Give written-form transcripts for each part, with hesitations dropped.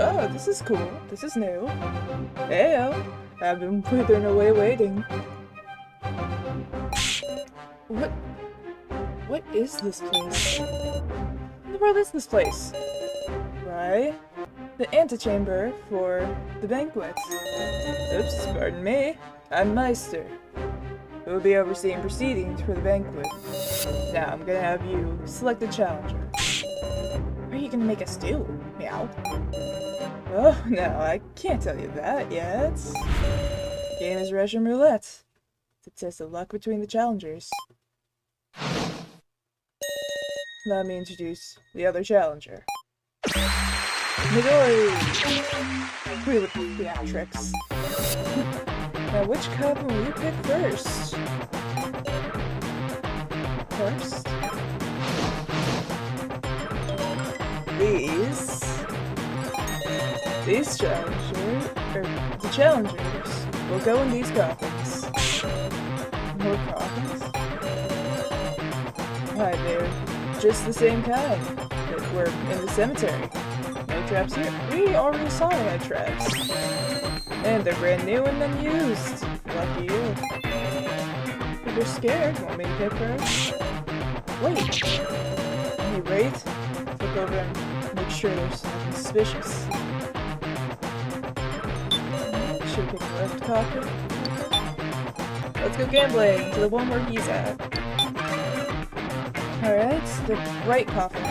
Oh, this is cool. This is new. Heyo. I've been withering away waiting. What? What is this place? What the world is this place? Right? The antechamber for the banquet. Oops, pardon me. I'm Meister, who will be overseeing proceedings for the banquet. Now I'm gonna have you select a challenger. What are you gonna make us do? Meow. Oh, no, I can't tell you that yet. The game is Russian roulette. It's a test of luck between the challengers. Let me introduce the other challenger. Midori! Free with theatrics. Now, which coven will you pick first? These challengers, the challengers, will go in these coffins. More coffins? Why, they're just the same kind that were in the cemetery. No traps here. We already saw they had traps. And they're brand new and unused. Lucky you. If you're scared, want me to pick first? Wait. Can you wait? Look over and make sure there's nothing suspicious. Should pick the left coffin. Let's go gambling to the one where he's at. Alright, the right coffin.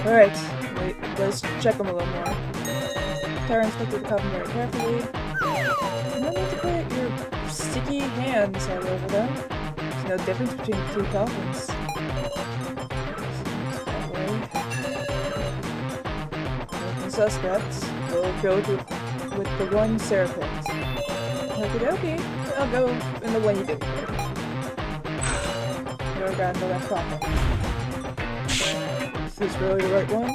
Alright, wait, let's check them a little more. Tara inspected the coffin very carefully. You don't need to put your sticky hands all over them. There's no difference between the two coffins. That way. Looking suspect. We'll go with the one Sarah picked. Okie dokie. I'll go in the one you didn't pick. You're down the left coffin. Is this really the right one?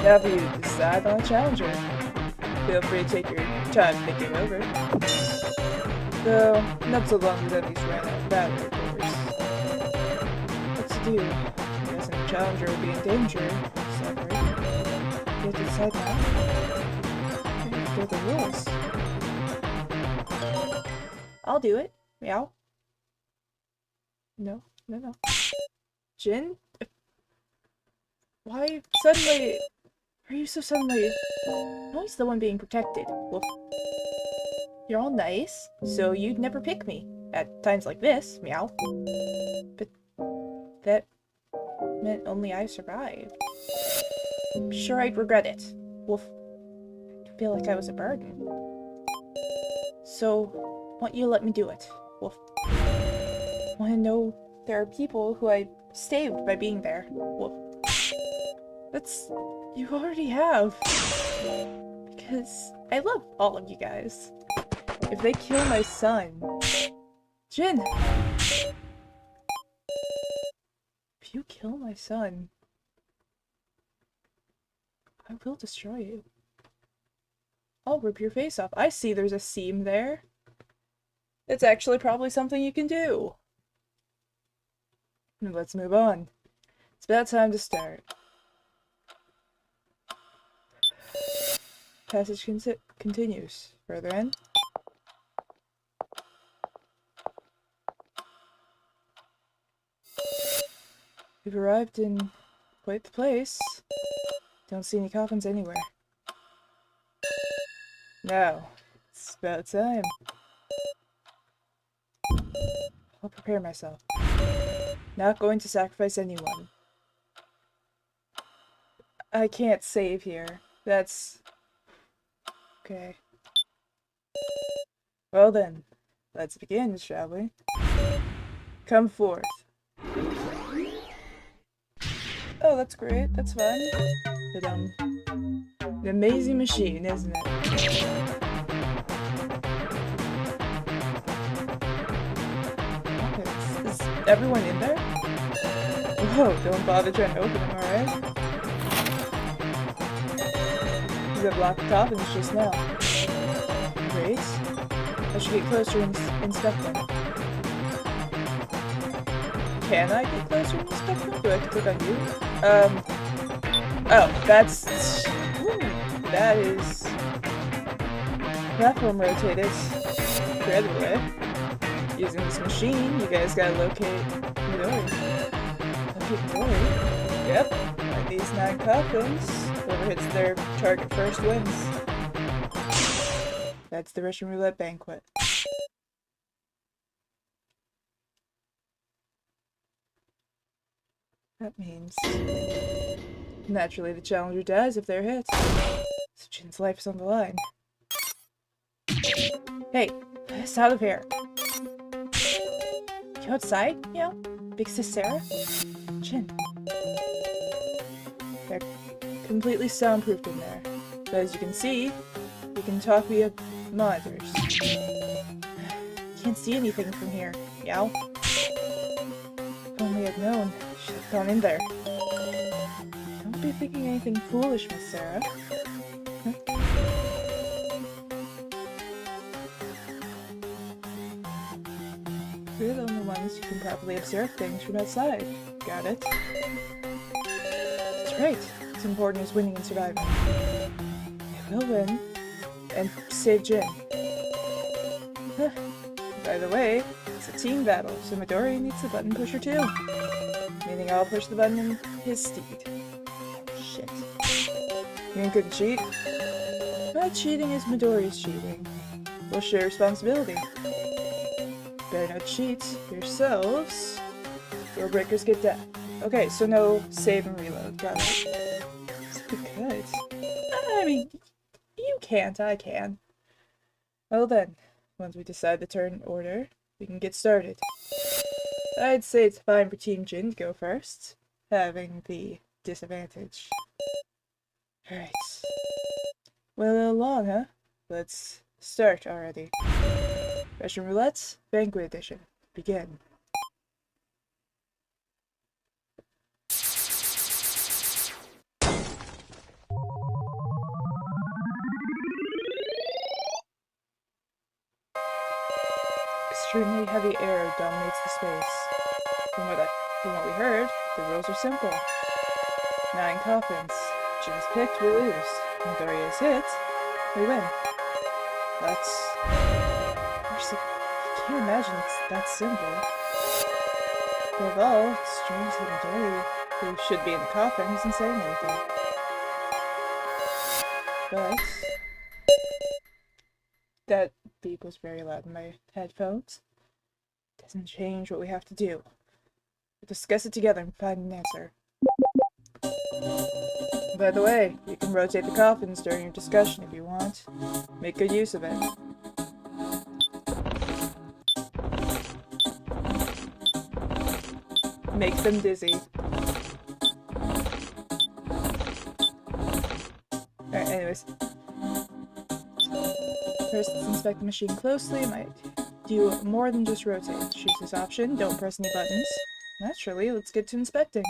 Now if you decide on a challenger, feel free to take your time thinking over. Though, not so long as these ran out of battery, of course. What to do? I'm guessing the challenger will be in danger. Separate. You have to decide now. They're the rules. I'll do it. Meow. No. Jin? Why suddenly... Are you so suddenly... I'm always the one being protected. Well, you're all nice, so you'd never pick me. At times like this, meow. But that meant only I survived. I'm sure I'd regret it. Wolf. I feel like I was a burden. So, why don't you let me do it, Wolf? Want to know there are people who I saved by being there, Wolf. That's... You already have. Because I love all of you guys. If they kill my son... Jin! If you kill my son... I will destroy you. I'll rip your face off. I see there's a seam there. It's actually probably something you can do. Let's move on. It's about time to start. Passage continues. Further in. We've arrived in quite the place. Don't see any coffins anywhere. Now, it's about time. I'll prepare myself. Not going to sacrifice anyone. I can't save here. That's... okay. Well then, let's begin, shall we? Come forth. Oh, that's great. That's fun. But, an amazing machine, isn't it? Okay, is everyone in there? Whoa, don't bother trying to open them, alright? You got blocked coffins just now. Great. I should get closer and inspect them. Can I get closer and inspect them? Do I have to click on you? Oh, that's... Ooh, that is platform rotated the other way. Using this machine, you guys gotta locate Midori. Locate Midori? Yep. And these 9 coffins, whoever hits their target first wins. That's the Russian Roulette Banquet. That means naturally the challenger dies if they're hit. So Jin's life is on the line. Hey, get us out of here. You outside? You know, Big Sis Sarah? Jin. They're completely soundproofed in there. But as you can see, you can talk via monitors. Can't see anything from here. Meow. If only I'd known. Should have gone in there. Don't be thinking anything foolish, Miss Sarah. We're the only ones who can properly observe things from outside. Got it? That's right. What's important is winning and surviving. I will win. And save Jin. By the way, it's a team battle, so Midori needs a button pusher too. Meaning I'll push the button in his steed. Shit. You ain't gonna cheat? My cheating is Midori's cheating. We'll share responsibility. Better not cheat yourselves, or breakers get death. Okay, so no save and reload. Got it. We could. I mean, you can't, I can. Well then, once we decide the turn order, we can get started. I'd say it's fine for Team Jin to go first, having the disadvantage. Alright. Well, a little long, huh? Let's start already. Russian Roulette, Banquet Edition. Begin. Extremely heavy air dominates the space. From what we heard, the rules are simple. 9 coffins. Jin's picked, we lose. Midori is hit, we win. That's... I can't imagine it's that simple. Above all, it's strange that Midori, who should be in the coffin, isn't saying anything. But... that beep was very loud in my headphones. Doesn't change what we have to do. We'll discuss it together and find an answer. By the way, you can rotate the coffins during your discussion if you want. Make good use of it. Make them dizzy. Alright, anyways. First, let's inspect the machine closely. It might do more than just rotate. Choose this option. Don't press any buttons. Naturally, let's get to inspecting.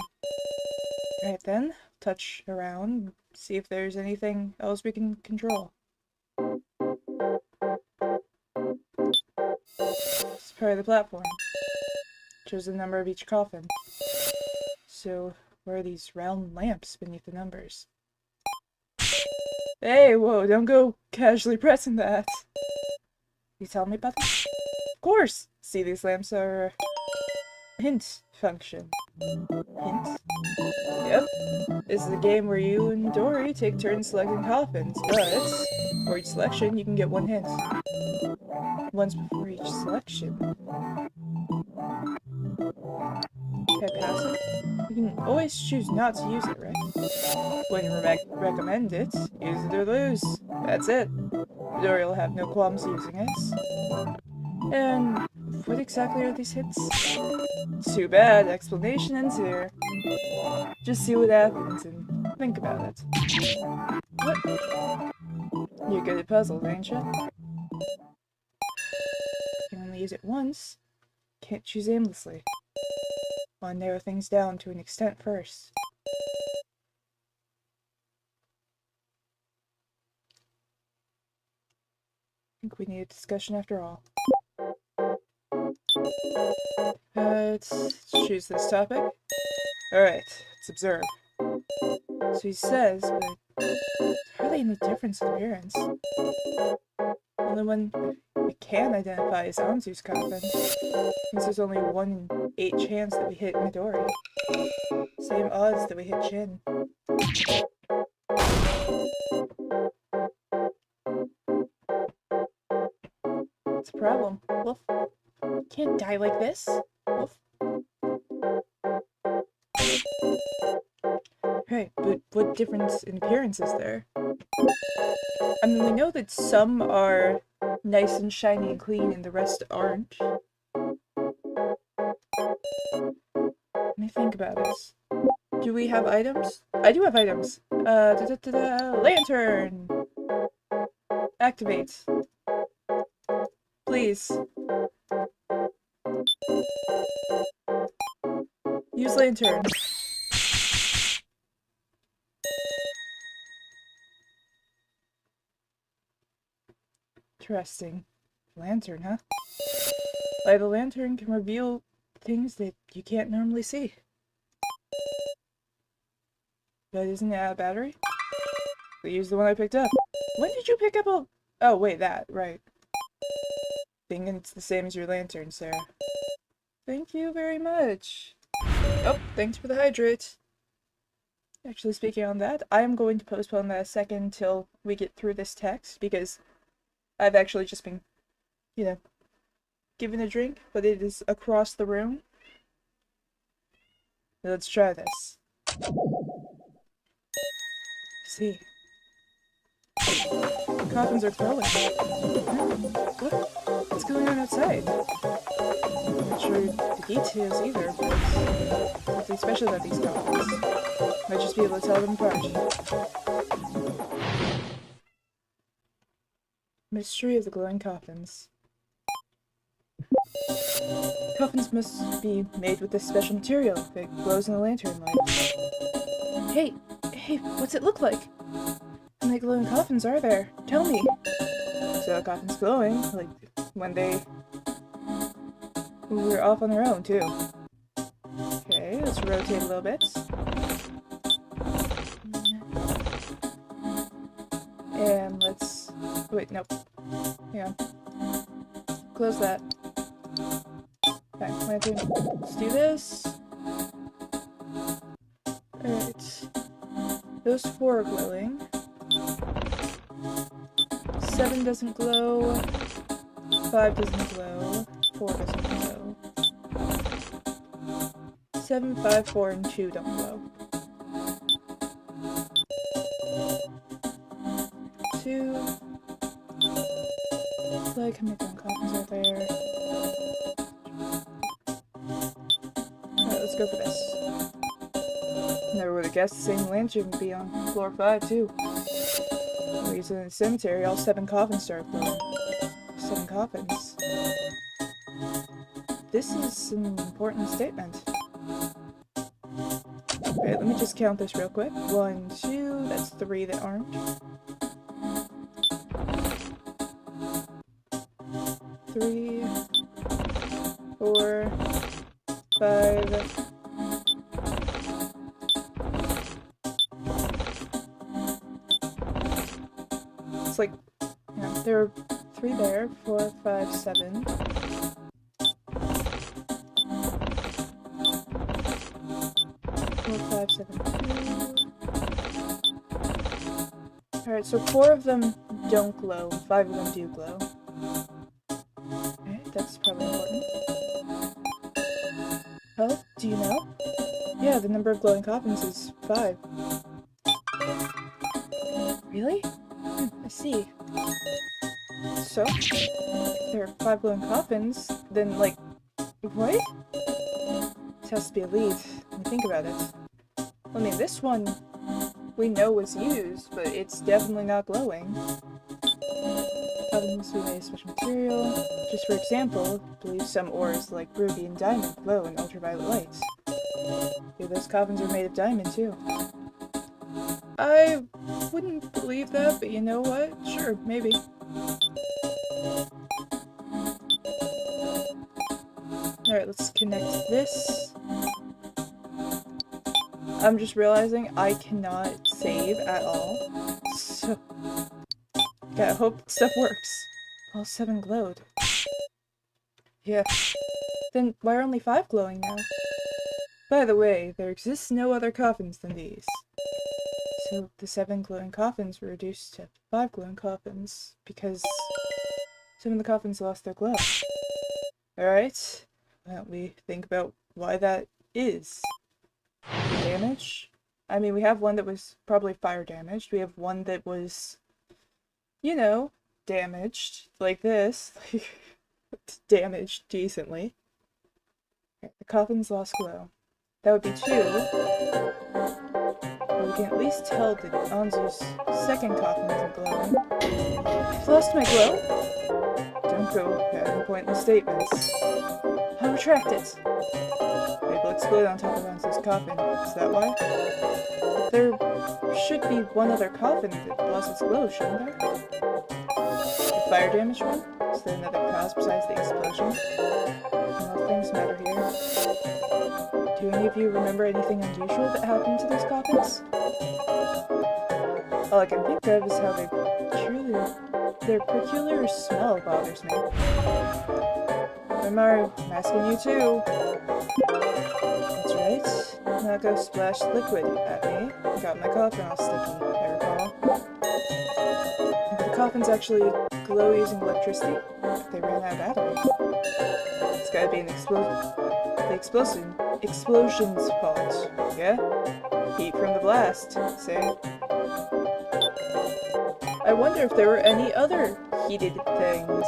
Alright then, touch around, see if there's anything else we can control. It's part of the platform. Shows the number of each coffin. So, where are these round lamps beneath the numbers? Hey, whoa, don't go casually pressing that. You tell me about this? Of course! See, these lamps are a hint function. Hint? Yep. This is a game where you and Dory take turns selecting coffins, but for each selection, you can get 1 hint. Once before each selection. Okay, pass it. You can always choose not to use it, right? When you recommend it, use it or lose. That's it. Dory will have no qualms using it. And what exactly are these hits? Too bad, explanation ends here. Just see what happens and think about it. What? You're good at puzzles, ain't you? You can only use it once. Can't choose aimlessly. Want to narrow things down to an extent first. I think we need a discussion after all. Let's choose this topic. Alright, let's observe. So he says, but it's hardly explain the difference in appearance. Only one we can identify is Anzu's coffin, since there's only 1 in 8 chance that we hit Midori. Same odds that we hit Jin. What's the problem? Wolf? Can't die like this. Wolf? Right, but what difference in appearance is there? I mean, we know that some are nice and shiny and clean and the rest aren't. Let me think about this. Do we have items? I do have items. Lantern! Activate. Please. Use lantern. Interesting. Lantern, huh? Light a lantern can reveal things that you can't normally see. But isn't it out of battery? We use the one I picked up. When did you pick up a... Oh, wait, that. Right. Thinking it's the same as your lantern, Sarah. Thank you very much. Oh, thanks for the hydrate. Actually, speaking on that, I am going to postpone that a second until we get through this text, because I've actually just been, you know, given a drink, but it is across the room. Let's try this. See. The coffins are glowing. What's going on outside? I'm not sure the details either, but something special about these coffins. Might just be able to tell them apart. Mystery of the glowing coffins. Coffins must be made with this special material that glows in the lantern light. Hey, what's it look like? How many glowing coffins are there? Tell me! So the coffins glowing, like when they were off on their own, too. Okay, let's rotate a little bit. And let's... Wait, nope. Hang on. Close that. Okay, let's do this. Alright. Those 4 are glowing. 7 doesn't glow. 5 doesn't glow. 4 doesn't glow. 7, 5, 4, and 2 don't glow. 2. Like how many coffins are there? Alright, let's go for this. Never would have guessed the same lantern would be on floor 5 too. We're using the cemetery, all 7 coffins start glowing. 7 coffins. This is an important statement. Alright, let me just count this real quick. 1, 2, that's 3 that aren't. 3, 4, 5. It's like, yeah, there are 3 there, 4, 5, 7. 4, 5, 7, 2. Alright, so 4 of them don't glow, 5 of them do glow. Alright, that's probably important. Oh, do you know? Yeah, the number of glowing coffins is 5. Really? I see. So, if there are 5 glowing coffins, then, like, what? This has to be a lead. Let me think about it. I mean, this one we know was used, but it's definitely not glowing. Coffins must be made of special material. Just for example, I believe some ores like ruby and diamond glow in ultraviolet lights. Yeah, those coffins are made of diamond too. I wouldn't believe that, but you know what? Sure, maybe. Alright, let's connect this. I'm just realizing I cannot save at all. So Gotta hope stuff works. All 7 glowed. Yeah. Then why are only 5 glowing now? By the way, there exists no other coffins than these. So the 7 glowing coffins were reduced to 5 glowing coffins because some of the coffins lost their glow. Alright, why don't we think about why that is? Damage? I mean, we have one that was probably fire damaged. We have one that was, you know, damaged, like this. Damaged decently. Okay, the coffins lost glow. That would be 2. But we can at least tell that Anzu's second coffin isn't glowing. I've lost my glow? Don't go adding pointless statements. I'll retract it. Maybe it'll explode on top of Anzu's coffin. Is that why? But there should be one other coffin that lost its glow, shouldn't there? The fire damage one? Is there another cause besides the explosion? No things matter here. Do any of you remember anything unusual that happened to these coffins? All I can think of is how their peculiar smell bothers me. Maru, I'm asking you too. That's right. Now go splash liquid at me. Got my coffin all sticky, I recall. If the coffins actually glow using electricity, they ran out of battery. It's gotta be the explosion's fault, yeah? Heat from the blast, say. I wonder if there were any other heated things.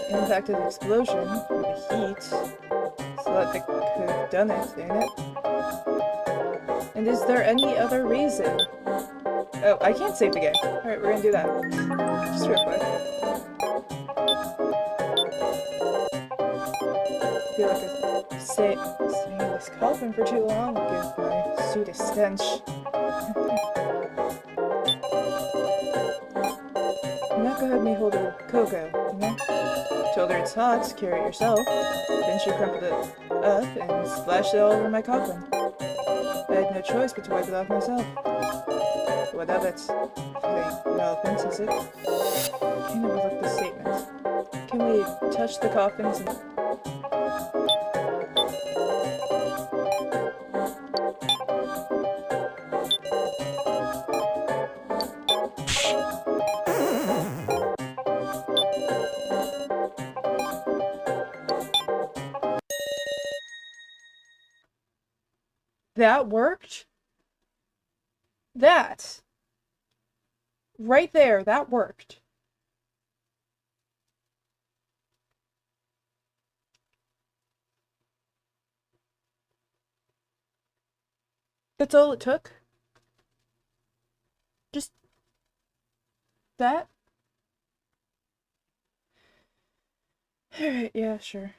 The impact of the explosion, or the heat, so that they could have done it, ain't it? And is there any other reason? Oh, I can't save the game. Alright, we're gonna do that. Just real quick. I feel like I've staying in this coffin for too long will give my suit a stench. Naka had me hold her cocoa, you know? Told her it's hot, carry it yourself. Then she crumpled it up and splashed it all over my coffin. I had no choice but to wipe it off myself. What of it? It ain't relevant, is it? Can't overlook this statement. Can we touch the coffins and... That worked? That. Right there, that worked. That's all it took? Just that? Alright, yeah, sure.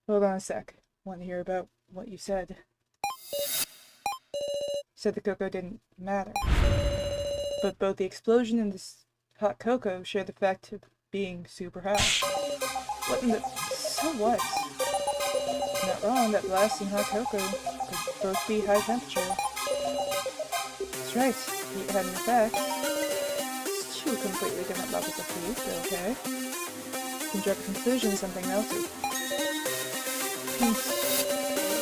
Hold on a sec. Want to hear about what you said. Said the cocoa didn't matter. But both the explosion and this hot cocoa share the fact of being super hot. What in the... So what? Not wrong, that blast and hot cocoa could both be high temperature. That's right, heat had an effect. It's 2 completely different levels of heat, but okay. You can draw a conclusion something melted. Paint.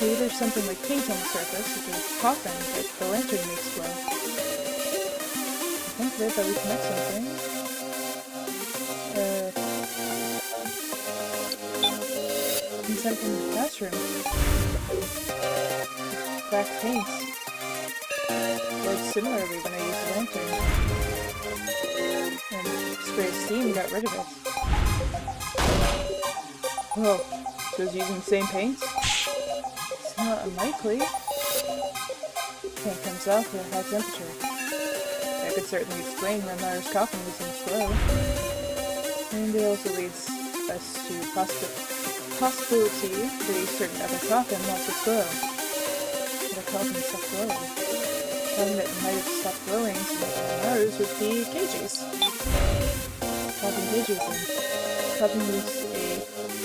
Maybe there's something like paint on the surface of the coffin that the lantern makes glow. I think that we connect something. Consent from the classroom. Black paint. Worked similarly when I used the lantern. And sprayed steam got rid of it. Whoa, so it's using the same paint? It's not unlikely. Paint comes off at a high temperature. That could certainly explain why Mara's coffin was in slow. And it also leads us to possibility that a certain other coffin lost its glow. But a coffin stopped glowing. A coffin that might have stopped glowing so that Mara's would be Keiji's. Coffin Keiji's in. Coffin used a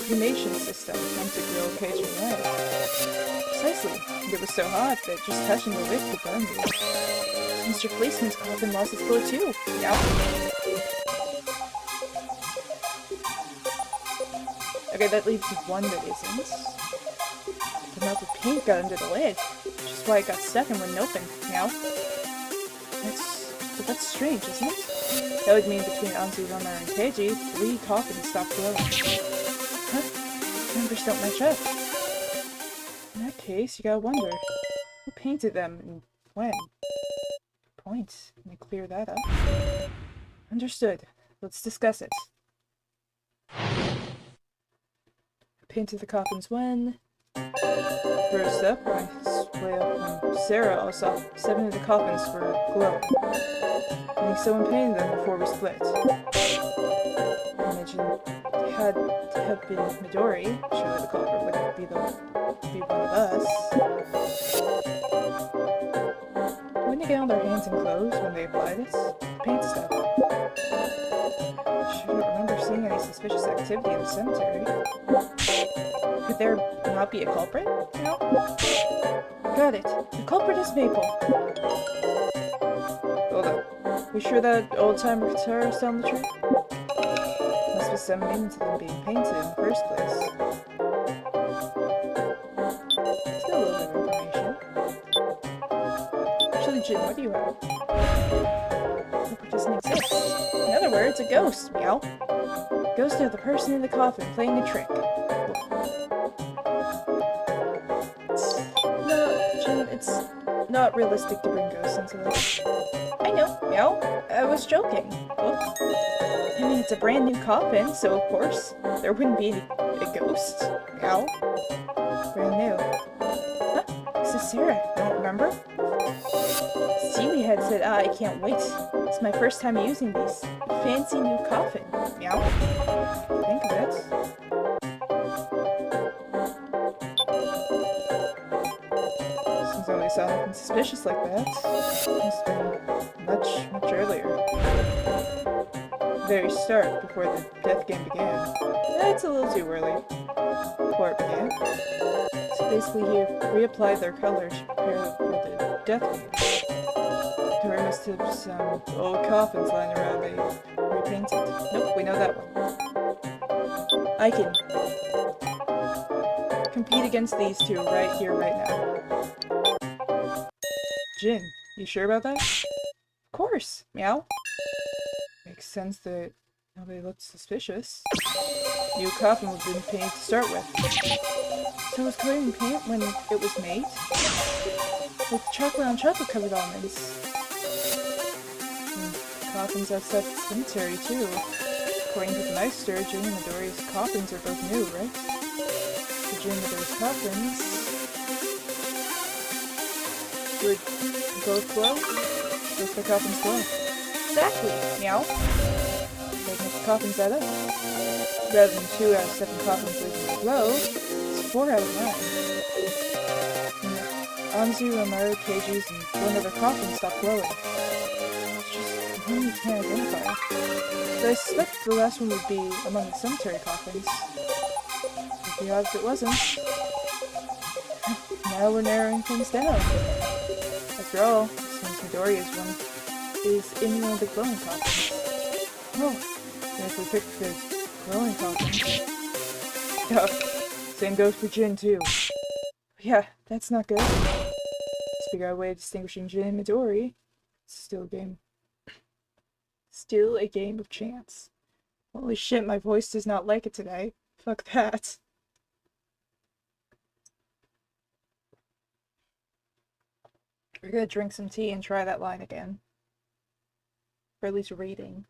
cremation system meant to grill Keiji alive. Precisely. It was so hot that just touching the wick could burn you. Mr. Policeman's coffin lost its glow too. Yeah. Okay, that leaves one that isn't. The melted paint got under the lid, which is why it got stuck and wouldn't open. Yeah. That's strange, isn't it? That would mean between Anzu, Roma, and Keiji, 3 coffins stopped glowing. Huh? Numbers don't match up. In that case, you gotta wonder, who painted them and when? Point. Let me clear that up. Understood. Let's discuss it. Painted the coffins when? First up, when I split up from Sarah, I saw 7 of the coffins were glowing. And someone painted them before we split. I imagine it had to have been Midori. Surely the culprit wouldn't be one of us. Wouldn't they get on their hands and clothes when they applied it? Paint stuff. I shouldn't remember seeing any suspicious activity in the cemetery. Could there not be a culprit? No? Got it. The culprit is Maple. Hold up. We sure that old-timer guitar is telling the truth? Must be some meaning to them being painted in the first place. Still a little bit of information. Actually, Jin, what do you have? Culprit doesn't exist. In other words, a ghost, meow. Ghost of the person in the coffin playing a trick. It's not realistic to bring ghosts into this. I know, meow. I was joking. Well, I mean, it's a brand new coffin, so of course there wouldn't be a ghost. Meow. Brand new. Huh? This is Sarah. You don't remember? Seaweed had said, I can't wait. It's my first time using these. Fancy new coffin. Meow. Think of it. I saw nothing suspicious like that. Must have been much earlier. Very start, before the death game began. It's a little too early. Before it began. So basically he reapplied their colors to prepare for the death game. Tori must have some old coffins lying around they repainted. Nope, we know that one. I can compete against these two right here, right now. Jin, you sure about that? Of course, meow. Makes sense that nobody looked suspicious. New coffin was been painted to start with. So it was coated in paint when it was made? With chocolate on chocolate covered almonds. Coffins outside the cemetery too. According to the Meister, Jin and Midori's coffins are both new, right? So Jin and Midori's coffins would both glow? Both the coffins glow. Exactly, meow. Doesn't make the coffins add up. Rather than 2 out of 7 coffins leaving to glow, it's 4 out of 9. Anzu, Romaru, Keiji's, and 1 other coffin stopped glowing. It's just one you can't identify. But I suspect the last one would be among the cemetery coffins. Would be odd if it wasn't. Now we're narrowing things down. After all, since Midori is in one of the glowing coffins. Oh, and if we pick the glowing coffin... Yeah, same goes for Jin too. Yeah, that's not good. Let's figure out a way of distinguishing Jin and Midori. It's still a game. Still a game of chance. Holy shit, my voice does not like it today. Fuck that. We're gonna drink some tea and try that line again. Or at least reading.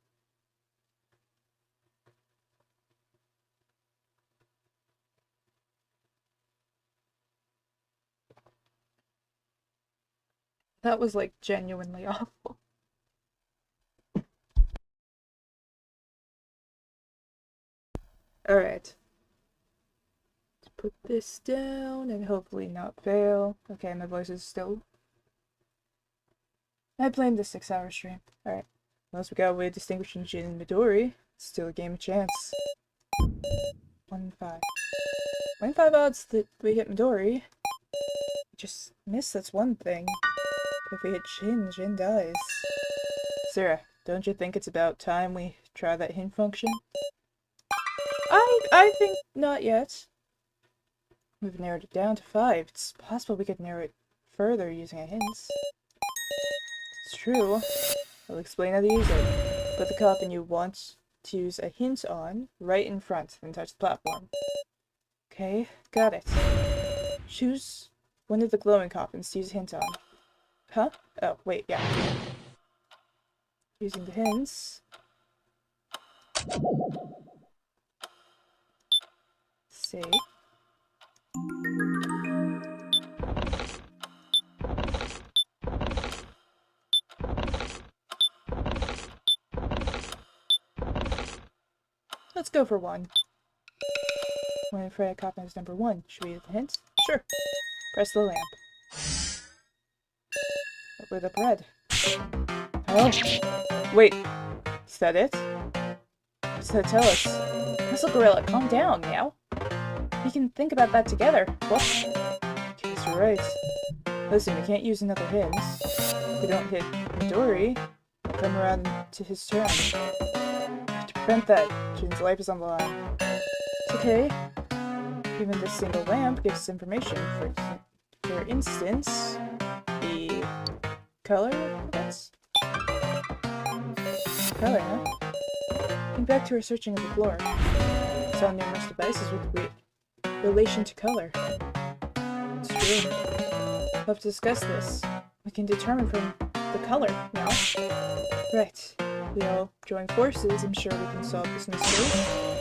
That was like genuinely awful. Alright. Let's put this down and hopefully not fail. Okay, my voice is still... I blamed the 6-hour stream. Alright. Unless we got a way of distinguishing Jin and Midori, it's still a game of chance. 1 in 5. 1 in 5 odds that we hit Midori. Just miss, that's one thing. If we hit Jin, Jin dies. Sarah, don't you think it's about time we try that hint function? I think not yet. We've narrowed it down to 5. It's possible we could narrow it further using a hint. It's true. I'll explain how to use it. Put the coffin you want to use a hint on right in front, then touch the platform. Okay, got it. Choose one of the glowing coffins to use a hint on. Huh? Oh, wait, yeah. Using the hints. Save. Let's go for 1. When a Freya coffin is number 1, should we use the hints? Sure. Press the lamp. It lit up red. Oh! Wait! Is that it? What's that tell us? Muscle Gorilla, calm down, meow. We can think about that together. What? Guess you're right. Listen, we can't use another hint. If we don't hit Midori, we'll come around to his turn. To prevent that, Jin's life is on the line. It's okay. Even this single lamp gives us information. For instance, the color of it? Color, huh? Think back to our searching of the floor. We saw numerous devices with relation to color. It's true. We'll have to discuss this. We can determine from the color now. Right. We all join forces. I'm sure we can solve this mystery.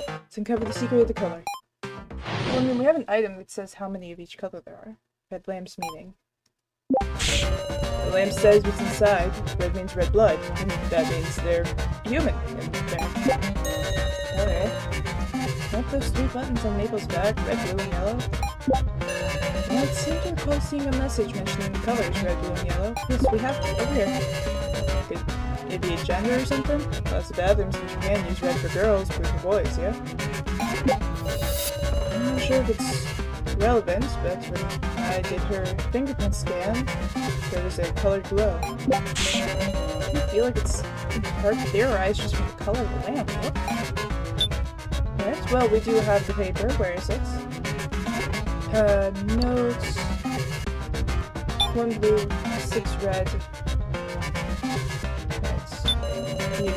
Let's uncover the secret of the color. Well, I mean, we have an item that says how many of each color there are. Red lamp's meaning. The lamp says what's inside. Red means red blood, and that means they're human in there. Alright. Aren't those 3 buttons on Maple's back red, blue, and yellow? Well, it seemed to recall seeing a message mentioning the colors red, blue, and yellow. Yes, we have it over here. Could it be a gender or something? Lots of bathrooms in Japan use red for girls, blue for boys, yeah? I'm not sure if it's relevant, but when I did her fingerprint scan, there was a colored glow. I feel like it's hard to theorize just from the color of the lamp. What? Alright, well, we do have the paper. Where is it? Notes. 1 blue, 6 red. Right.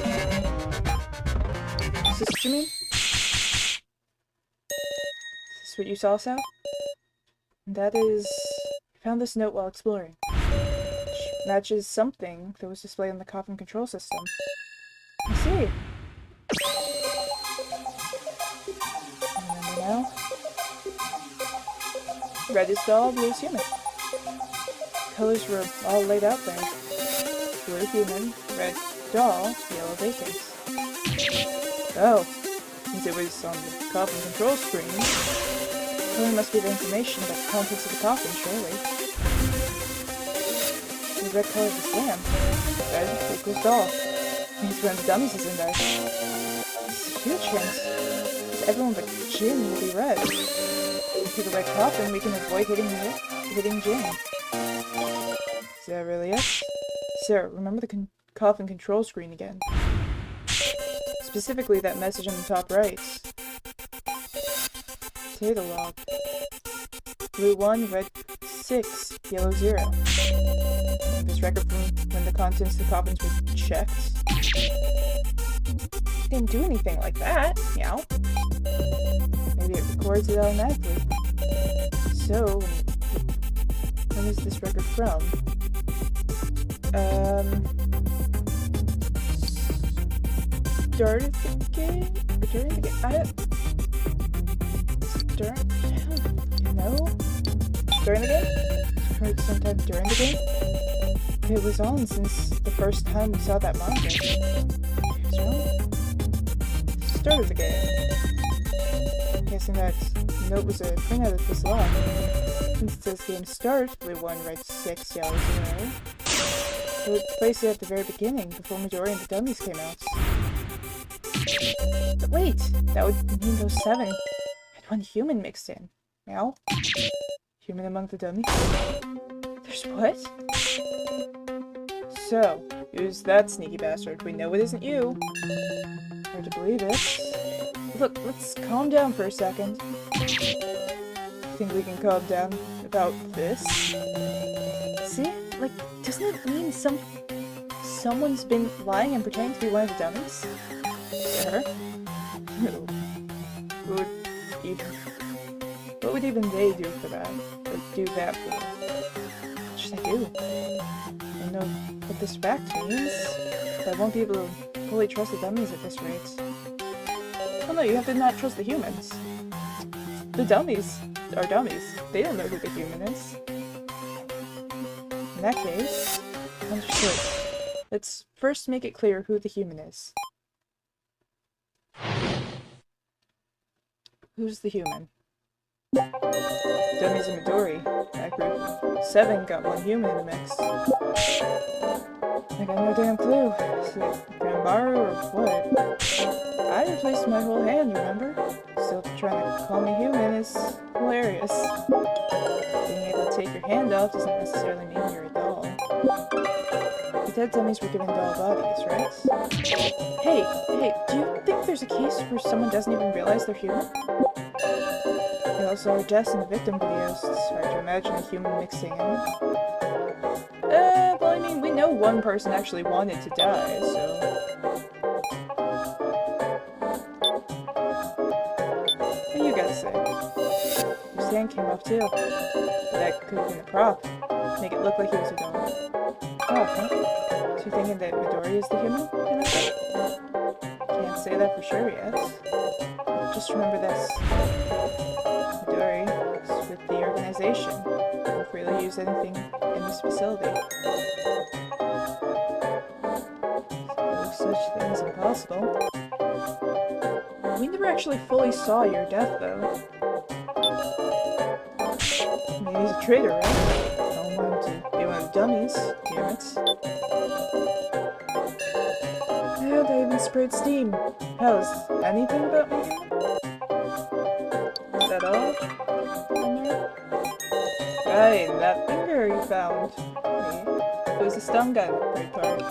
Is this what you mean? Is this what you saw, Sal? That is... I found this note while exploring. Which matches something that was displayed on the coffin control system. I see. Remember now? Red is doll, blue is human. Colors were all laid out there. Blue human, red doll, yellow vacant. Oh, since it was on the coffin control screen, color must be the information about the contents of the coffin, surely. The red color of this lamp. Red equals doll. Means one of the dummies is in there. This is a huge hint. Because everyone but Jin will be red. With the red coffin, we can avoid hitting Jin. Is that really it? Sarah, remember the coffin control screen again. Specifically that message on the top right. Data log. Blue 1, red 6, yellow 0. This record from when the contents of the coffins were checked. Didn't do anything like that, meow. Maybe it records it automatically. So, when is this record from? Start of the game? During the game? During the game? Heard sometime during the game? It was on since the first time we saw that manga. Start of the game. Guessing that note was a printout of this log. Since it says game start, blue 1, red 6, yellow 0. It would place it at the very beginning, before Midori and the dummies came out. But wait, that would mean those 7 had 1 human mixed in. Meow? Human among the dummies? There's what? So, who's that sneaky bastard? We know it isn't you. Hard to believe it. Look, let's calm down for a second. Think we can calm down about this? See? Like, doesn't it mean someone's been lying and pretending to be one of the dummies? Sure. What would even they do for that? Or do that for? What should I do? I don't know what this fact means, but I won't be able to fully trust the dummies at this rate. Oh no, you have to not trust the humans. The dummies are dummies. They don't know who the human is. In that case, understood. Let's first make it clear who the human is. Who's the human? Dummies and Midori. That group 7 got one human in the mix. I got no damn clue. Is it Granbaru or what? I replaced my whole hand, remember? Still trying to call me human is hilarious. Being able to take your hand off doesn't necessarily mean you're a doll. The dead dummies were given doll bodies, right? Hey, do you think there's a case where someone doesn't even realize they're human? We also saw deaths in the victim videos. It's hard to imagine a human mixing in. Well, I mean, we know one person actually wanted to die, so... What do you gotta say? His hand came off too. That could have been a prop. Make it look like he was a doll. Oh, huh? So you're thinking that Midori is the human? Can't say that for sure yet. Just remember this. Midori is with the organization. Don't freely use anything in this facility. No such thing is impossible. We never actually fully saw your death, though. Maybe he's a traitor, right? I don't want him to be one of the dummies, damn it. And I even sprayed steam. Hell, is anything about me here? Is that all? Right, that finger you found. It was a stun gun, great part. I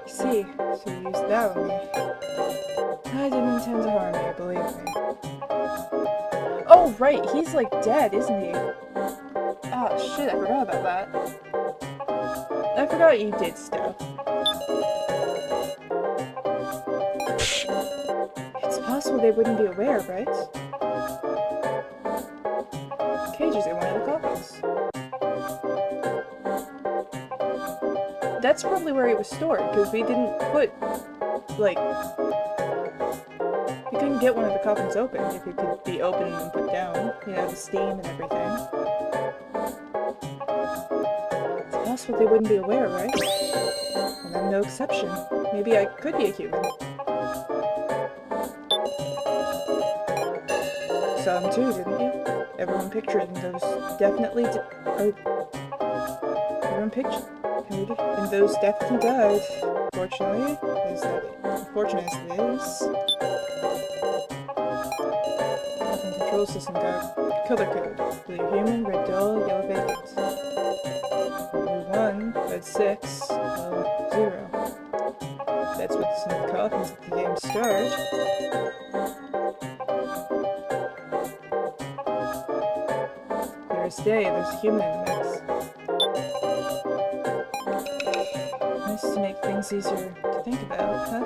see, so you used that on me. I didn't intend to harm you, believe me. Oh, right, he's like dead, isn't he? Ah, shit, I forgot about that. I forgot you did stuff. It's possible they wouldn't be aware, right? Cages in one of the coffins. That's probably where it was stored, because we didn't put, like... We couldn't get one of the coffins open if it could be opened and put down. You know, the steam and everything. It's possible they wouldn't be aware, right? And I'm no exception. Maybe I could be a human. Saw them too, didn't you? Everyone pictured in those definitely everyone pictured in those definitely died. Fortunately, unfortunate as it is. Coffin control system got color code. Blue human, red doll, yellow vacant. Blue 1, red 6, yellow 0. That's what's in the coffins at the game's start. Day, there's a human in the mix. Nice to make things easier to think about, huh?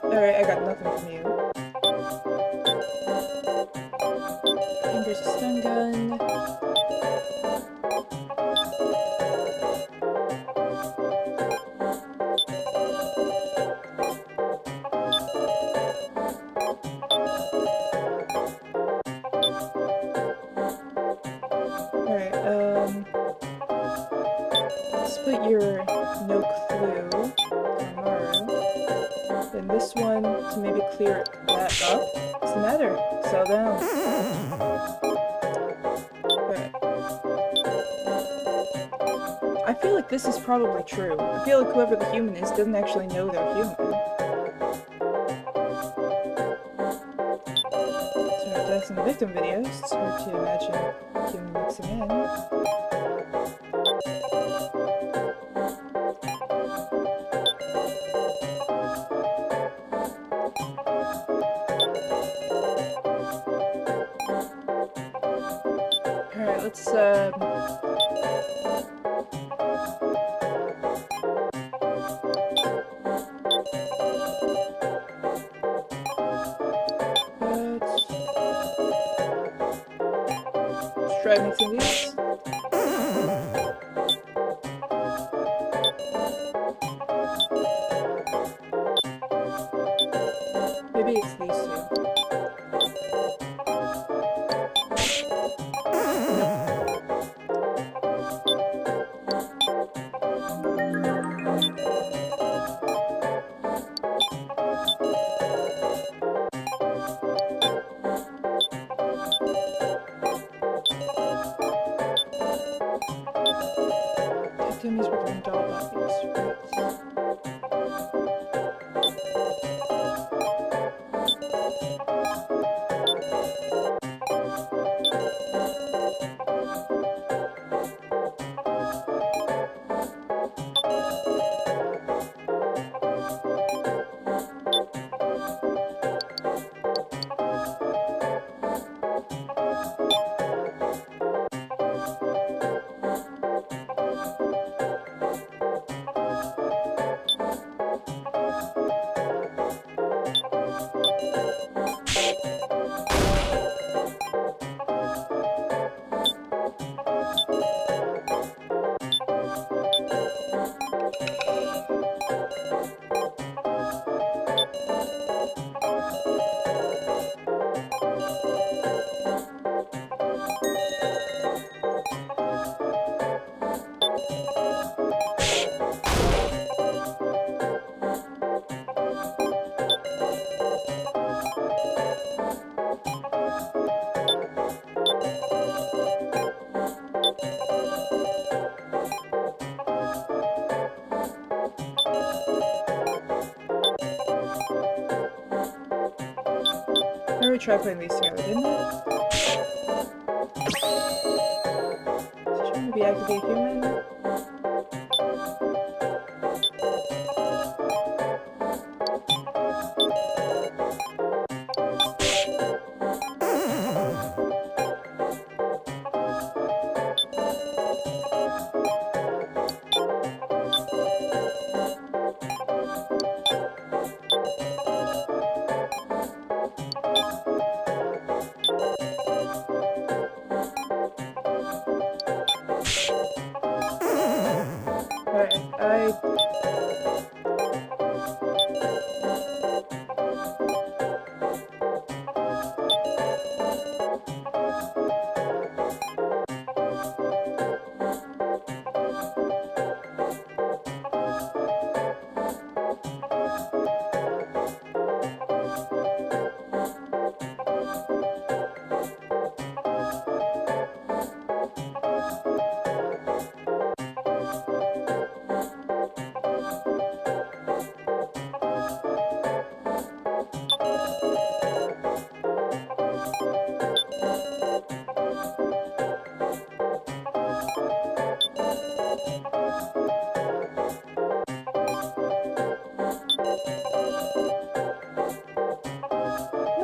Alright, I got nothing from you. And there's a stun gun. Your no clue tomorrow. Then this one to maybe clear that up. What's the matter? Settle down. Okay. I feel like this is probably true. I feel like whoever the human is doesn't actually know they're human. So deaths in the victim videos, it's hard to imagine human mixing in. Let's try mixing these. Maybe it's these two. Timmy's becoming dull about these, right? I already tried putting these together, didn't I? Maybe I could be a human.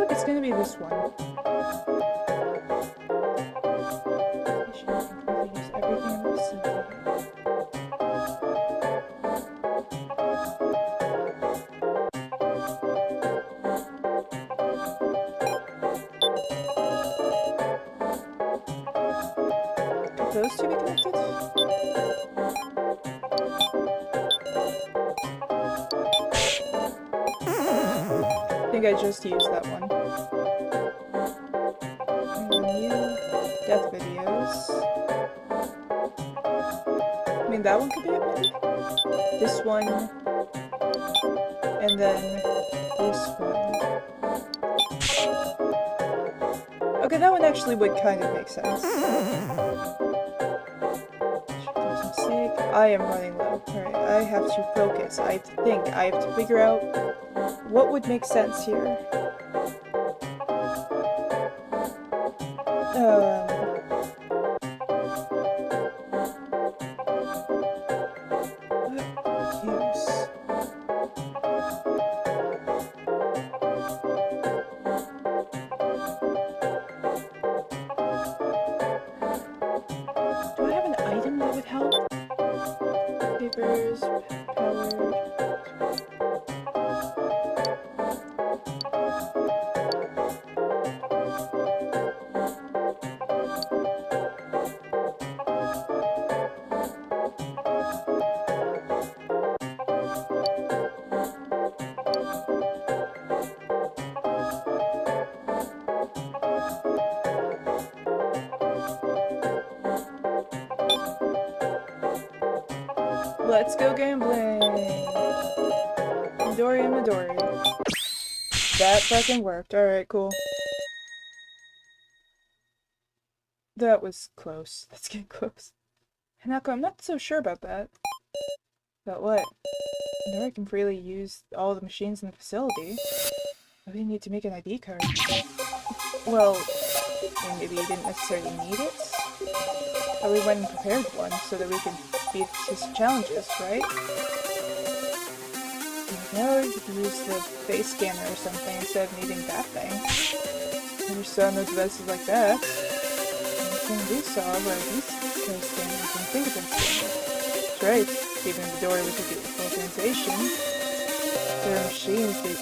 It's gonna be this one. I should probably use everything in this simple. Could those two be connected? I think I just used that one. New death videos. I mean, that one could be it, maybe? This one. And then this one. Okay, that one actually would kind of make sense. I am running low. Alright, I have to focus. I have to think. I have to figure out what would make sense here. Let's go gambling! Midori and Midori. That fucking worked. Alright, cool. That was close. That's getting close. Hanako, I'm not so sure about that. About what? Midori can freely use all the machines in the facility. Why do you need to make an ID card? Well, maybe you didn't necessarily need it? But we went and prepared one so that we could beat his challenges, right? Now you could use the face scanner or something instead of needing that thing. Never saw no devices like that. The thing we saw were these face scanners and fingerprint scanners. That's right, even the door with the organization. There are machines that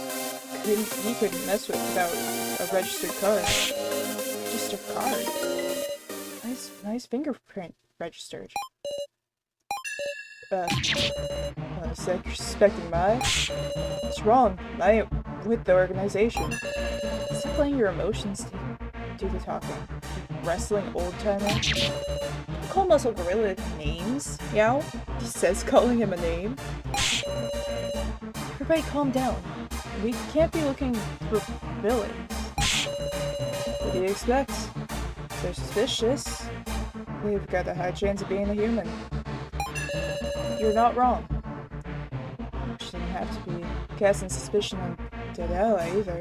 he couldn't mess with without a registered card. Registered card? Nice fingerprint registered. One sec, you're suspecting Mai? What's wrong? I am with the organization. Stop letting your emotions do the talking. Wrestling old-timer? Call muscle gorilla names, Yao? He says calling him a name. Everybody calm down. We can't be looking for villains. What do you expect? They're suspicious. We've got a high chance of being a human. You're not wrong. Shouldn't have to be casting suspicion on Dead Ally either.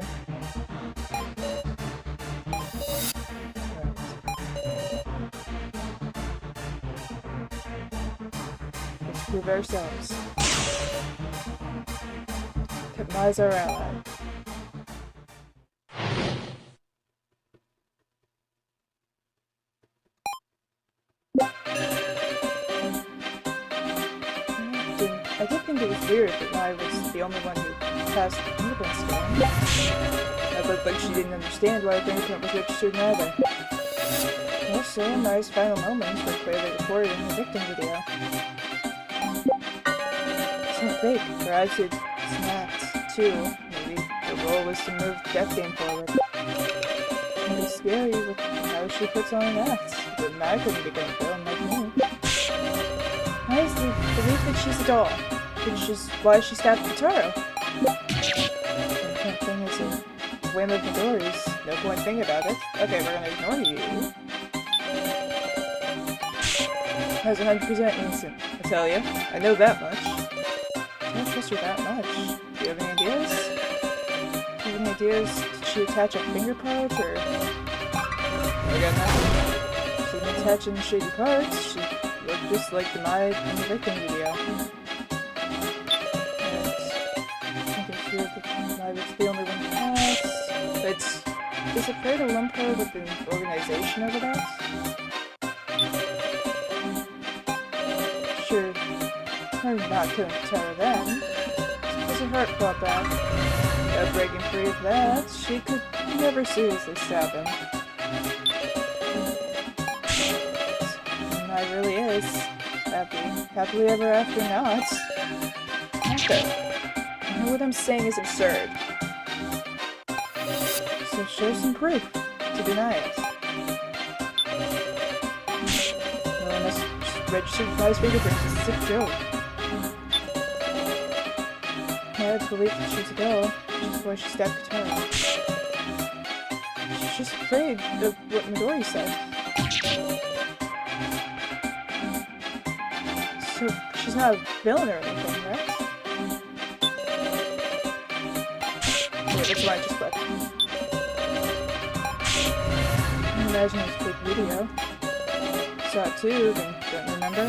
Right. Let's prove ourselves. That Mai's our ally. I did think it was weird that Mai was the only one who passed the fingerprint scan. It looked like she didn't understand why the fingerprint was registered neither. Also, Mai's final moments were clearly recorded in the victim video. It's not fake. Her attitude snapped, too. Maybe the goal was to move the death game forward. It's scary with how she puts on an act, but Mai couldn't become a villain like me. Why is the belief that she's a doll? Which is why she stabbed Kotaro. The thing is a whim of Midori's. No point thinking about it. Okay, we're gonna ignore you. That's 100% innocent, I tell you. I know that much. I don't trust her that much. Do you have any ideas? Do you have any ideas? Did she attach a finger part, or... I got nothing. She didn't attach any shady parts. She looked just like the Mai in the victim video. I think it's weird that Mai was the only one to pass. But is it fair to lump her with an organization over that? Sure, her not killing Kotaro then. Suppose her heart fought back. Without breaking free of that, she could never seriously stab him. It really is. Happily ever after not. Okay. I know what I'm saying is absurd. So show some proof to deny it. No one has registered Mai's fingerprints. It's a sick joke. I had belief that she's a girl, which is why she stabbed Kotaro. She's just afraid of what Midori said. So, she's not a villain or anything, right? Wait, that's why I just left. I imagine it's a big video. Saw it too, then don't remember?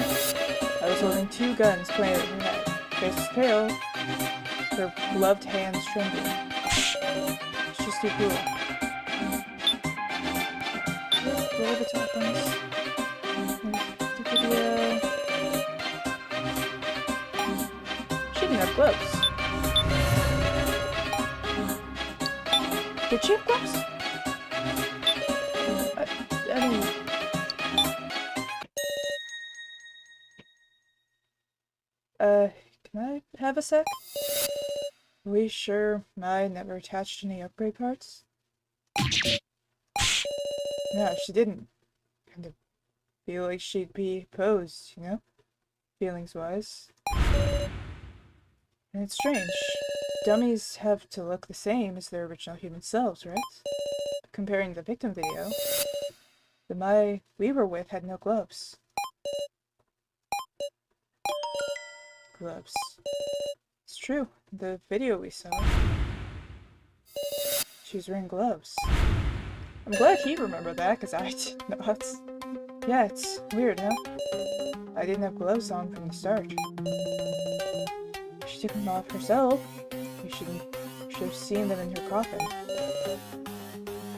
I was holding two guns pointed at her head. Face is pale, her gloved hands trembling. It's just too cool. What are the top ones? The video. She didn't have gloves. Did she have gloves? I mean... can I have a sec? Are we sure Mai never attached any upgrade parts? No, she didn't. Kind of feel like she'd be opposed, you know? feelings-wise. And it's strange. Dummies have to look the same as their original human selves, right? Comparing the victim video, the Mai we were with had no gloves. Gloves. It's true. The video we saw, she was wearing gloves. I'm glad he remembered that, because I did not. Yeah, it's weird, huh? I didn't have gloves on from the start. She took them off herself. We should have seen them in her coffin.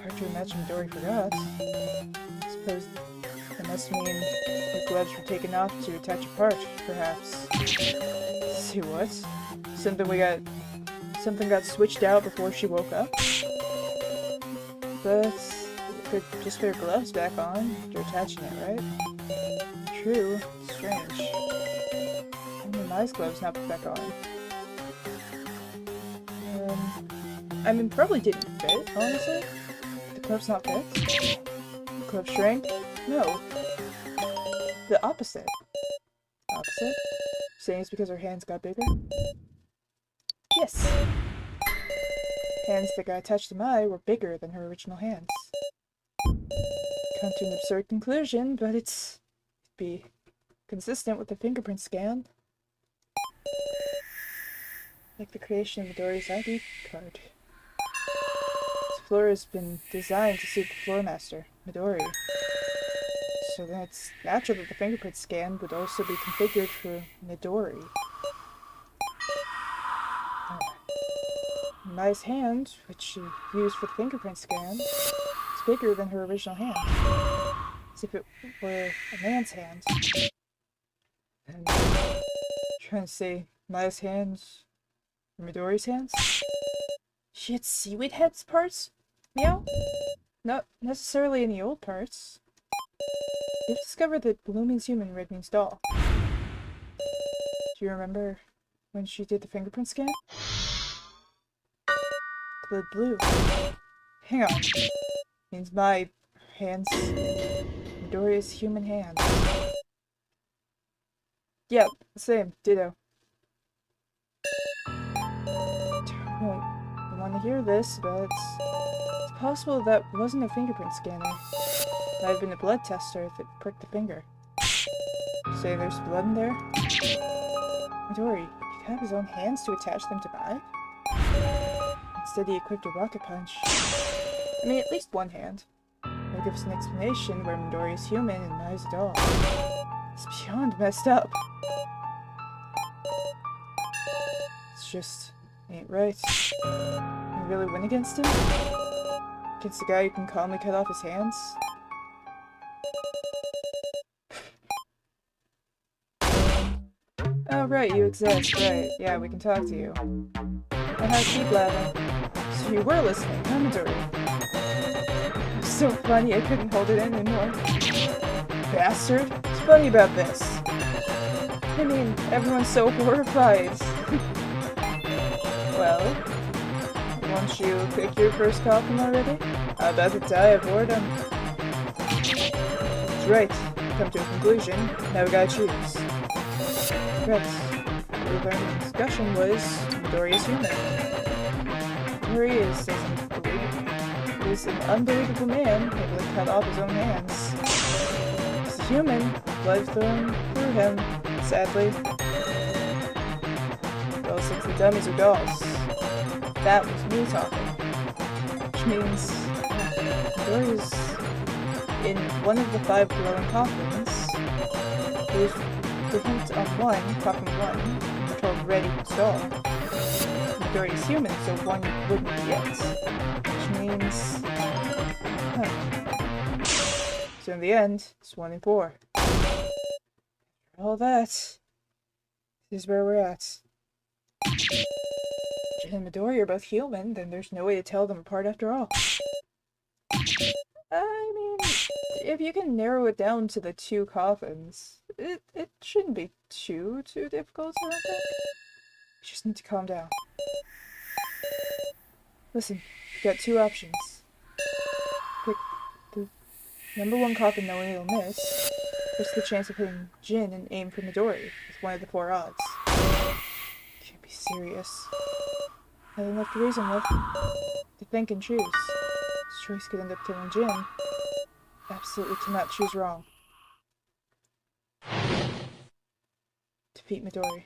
Hard to imagine Dory forgot. I suppose that must mean the gloves were taken off to attach a part, perhaps. See what? Something got switched out before she woke up? But you could just put her gloves back on after attaching it, right? True. Strange. Only Mai's gloves not put back on. I mean, probably didn't fit, honestly. The gloves not fit? The glove shrank? No. The opposite. Opposite? Saying it's because her hands got bigger? Yes. Hands that got attached to Mai were bigger than her original hands. Come to an absurd conclusion, but it'd be consistent with the fingerprint scan. Like the creation of Midori's ID card. This floor has been designed to suit the floor master, Midori. So then it's natural that the fingerprint scan would also be configured for Midori. Mai's hand, which she used for the fingerprint scan, is bigger than her original hand. As if it were a man's hand. And trying to say Mai's hands or Midori's hands? She had seaweed heads parts? Meow? Not necessarily any old parts. You've discovered that blue means human, red means doll. Do you remember when she did the fingerprint scan? Glowed blue. Hang on. Means my hands. Midori's human hands. Yep, same. Ditto. Don't want to hear this, but it's possible that wasn't a fingerprint scanner. Might have been a blood tester that pricked the finger. Say there's blood in there? Midori, he'd have his own hands to attach them to Mai? Instead he equipped a rocket punch. I mean, at least one hand. That gives an explanation where Midori is human and Mai's a doll. It's beyond messed up. It's just ain't right. You really win against him? Against the guy who can calmly cut off his hands? Oh right, you exist, right. Yeah, we can talk to you. I had keep laughing. So you were listening, huh, Midori? It was so funny I couldn't hold it in anymore. Bastard! What's funny about this? I mean, everyone's so horrified. Well, won't you pick your first coffin already? I'm about to die of boredom. That's right. Come to a conclusion. Now we gotta choose. Right. What we learned in the discussion was Midori is human. Midori is an unbelievable man able to cut off his own hands. He's a human, blood thrown through him, sadly. Well, since the dummies are dolls. That was me talking. Which means Midori is in one of the 5 glowing coffins. There's the hint on one, coffin 1, we're told red equals doll. Midori is human, so 1 wouldn't be it. Which means... So in the end, it's 1 and 4. After all that, this is where we're at. If Jin and Midori are both human, then there's no way to tell them apart after all. I mean, if you can narrow it down to the 2 coffins, it shouldn't be too difficult, I don't think. You just need to calm down. Listen, you got 2 options. Pick the number 1 coffin no one will miss, What's the chance of hitting Jin and aim for Midori with one of the 4 odds? Can't be serious. Nothing left to reason with. To think and choose. This choice could end up killing Jin. Absolutely cannot choose wrong. Defeat Midori.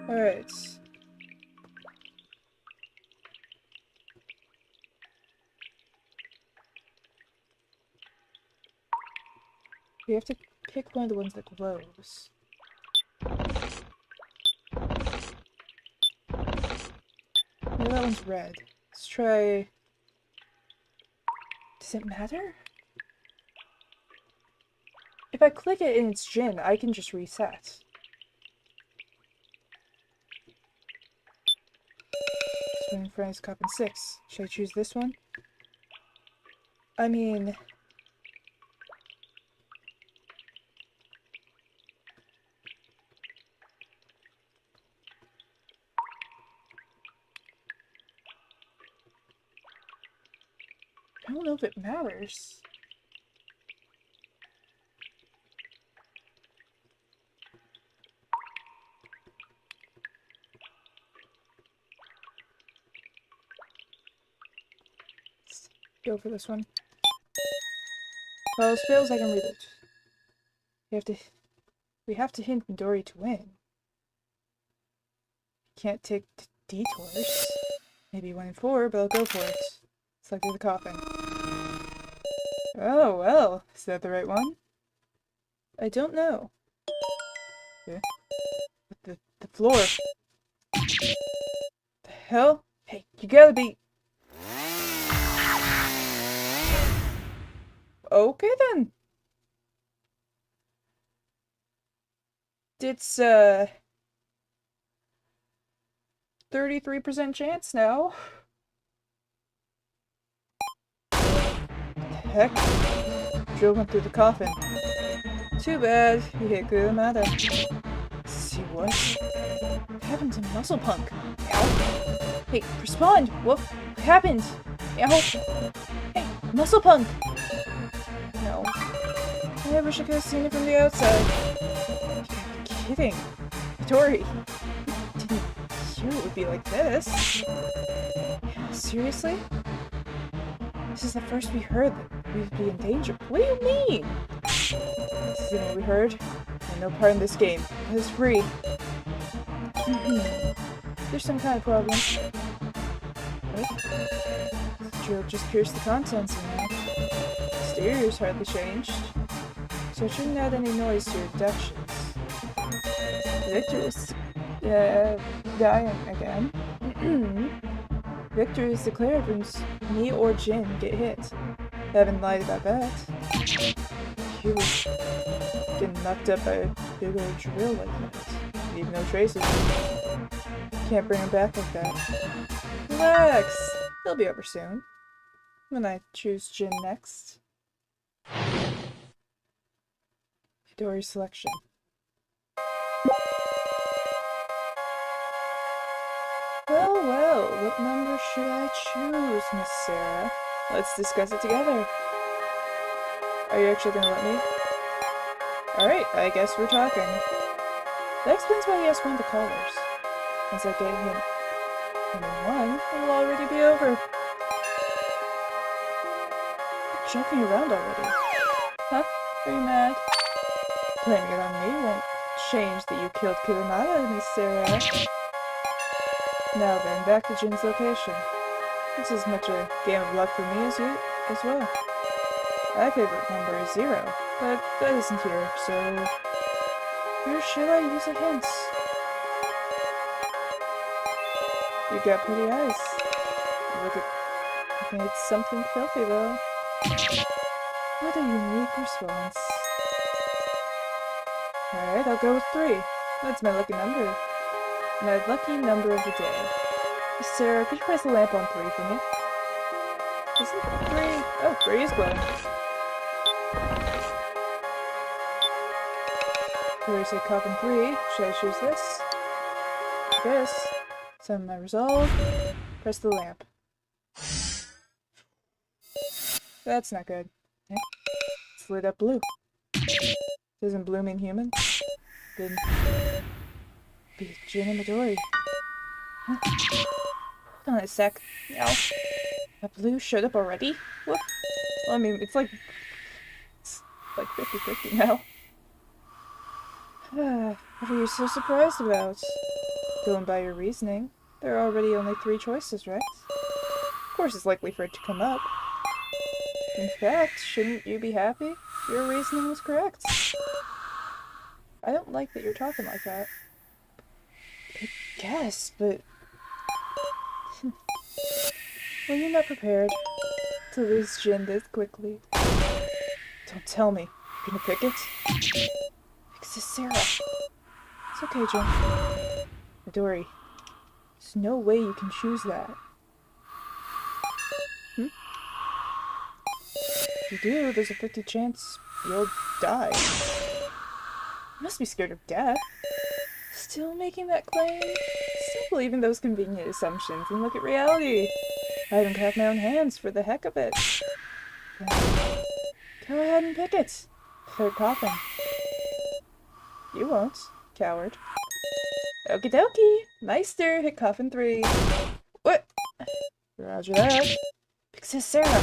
Alright. We have to pick one of the ones that glows. Maybe that one's red. Let's try... Does it matter? If I click it and it's Jin, I can just reset. Swimming Friends Cup and 6. Should I choose this one? I mean... I don't know if it matters. Let's go for this one. Well, if it fails, I can read it. We have to hint Midori to win. Can't take detours. Maybe 1 in 4, but I'll go for it. Select the coffin. Oh, well. Is that the right one? I don't know. Okay. The floor. The hell? Hey, you gotta be... Okay then. It's 33% chance now. Heck? Drill went through the coffin. Too bad. You hit Kuramada. See what? What happened to Muscle Punk? Ow. Hey, respond! What happened? Ow. Hey, Muscle Punk! No. I wish I could have seen it from the outside. You gotta be kidding. Midori. Didn't hear it would be like this. Seriously? This is the first we heard that we'd be in danger. What do you mean? This isn't what we heard. I have no part in this game. It is free. There's some kind of problem. What? The drill just pierced the contents in that. The exterior's hardly changed. So it shouldn't add any noise to your deductions. Victor is dying again. Victory is declared when me or Jin get hit. I haven't lied about that. Phew. Getting knocked up by a big old drill like that. Leave no traces. Can't bring him back like that. Relax! He'll be over soon. When I choose Jin next. Midori's selection. Well, what number should I choose, Miss Sarah? Let's discuss it together. Are you actually gonna let me? Alright, I guess we're talking. That explains why he asked one of the callers. Once I get him one, it will already be over. You're joking around already. Huh? Are you mad? Blaming it on me won't change that you killed Kuramada, Miss Sarah. Now then, back to Jin's location. It's as much a game of luck for me as you as well. My favorite number is 0, but that isn't here, so... Where should I use a hint? You've got pretty eyes. Looking at something filthy, though. What a unique response. Alright, I'll go with 3. That's my lucky number. My lucky number of the day. Sarah, could you press the lamp on 3 for me? Is it 3? Oh, 3 is glowing. Here say coffin 3. Should I choose this? This. Summon my resolve. Press the lamp. That's not good. Okay. It's lit up blue. Doesn't blue mean human? Then be Jin and Midori. Huh? Hold on a sec. Now, that blue showed up already? What? Well, I mean, it's like 50-50 now. What are you so surprised about? Going by your reasoning, there are already only 3 choices, right? Of course it's likely for it to come up. In fact, shouldn't you be happy? Your reasoning was correct. I don't like that you're talking like that. I guess, but... well, you're not prepared to lose Jin this quickly. Don't tell me. You're gonna pick it? Because it's Sarah. It's okay, Jin. Midori, there's no way you can choose that. If you do, there's a 50 chance you'll die. You must be scared of death. Still making that claim? Still believing those convenient assumptions and look at reality. I even cut my own hands for the heck of it. Go ahead and pick it. Third coffin. You won't, coward. Okie dokie. Meister, hit coffin 3. What? Roger that. Because Sarah.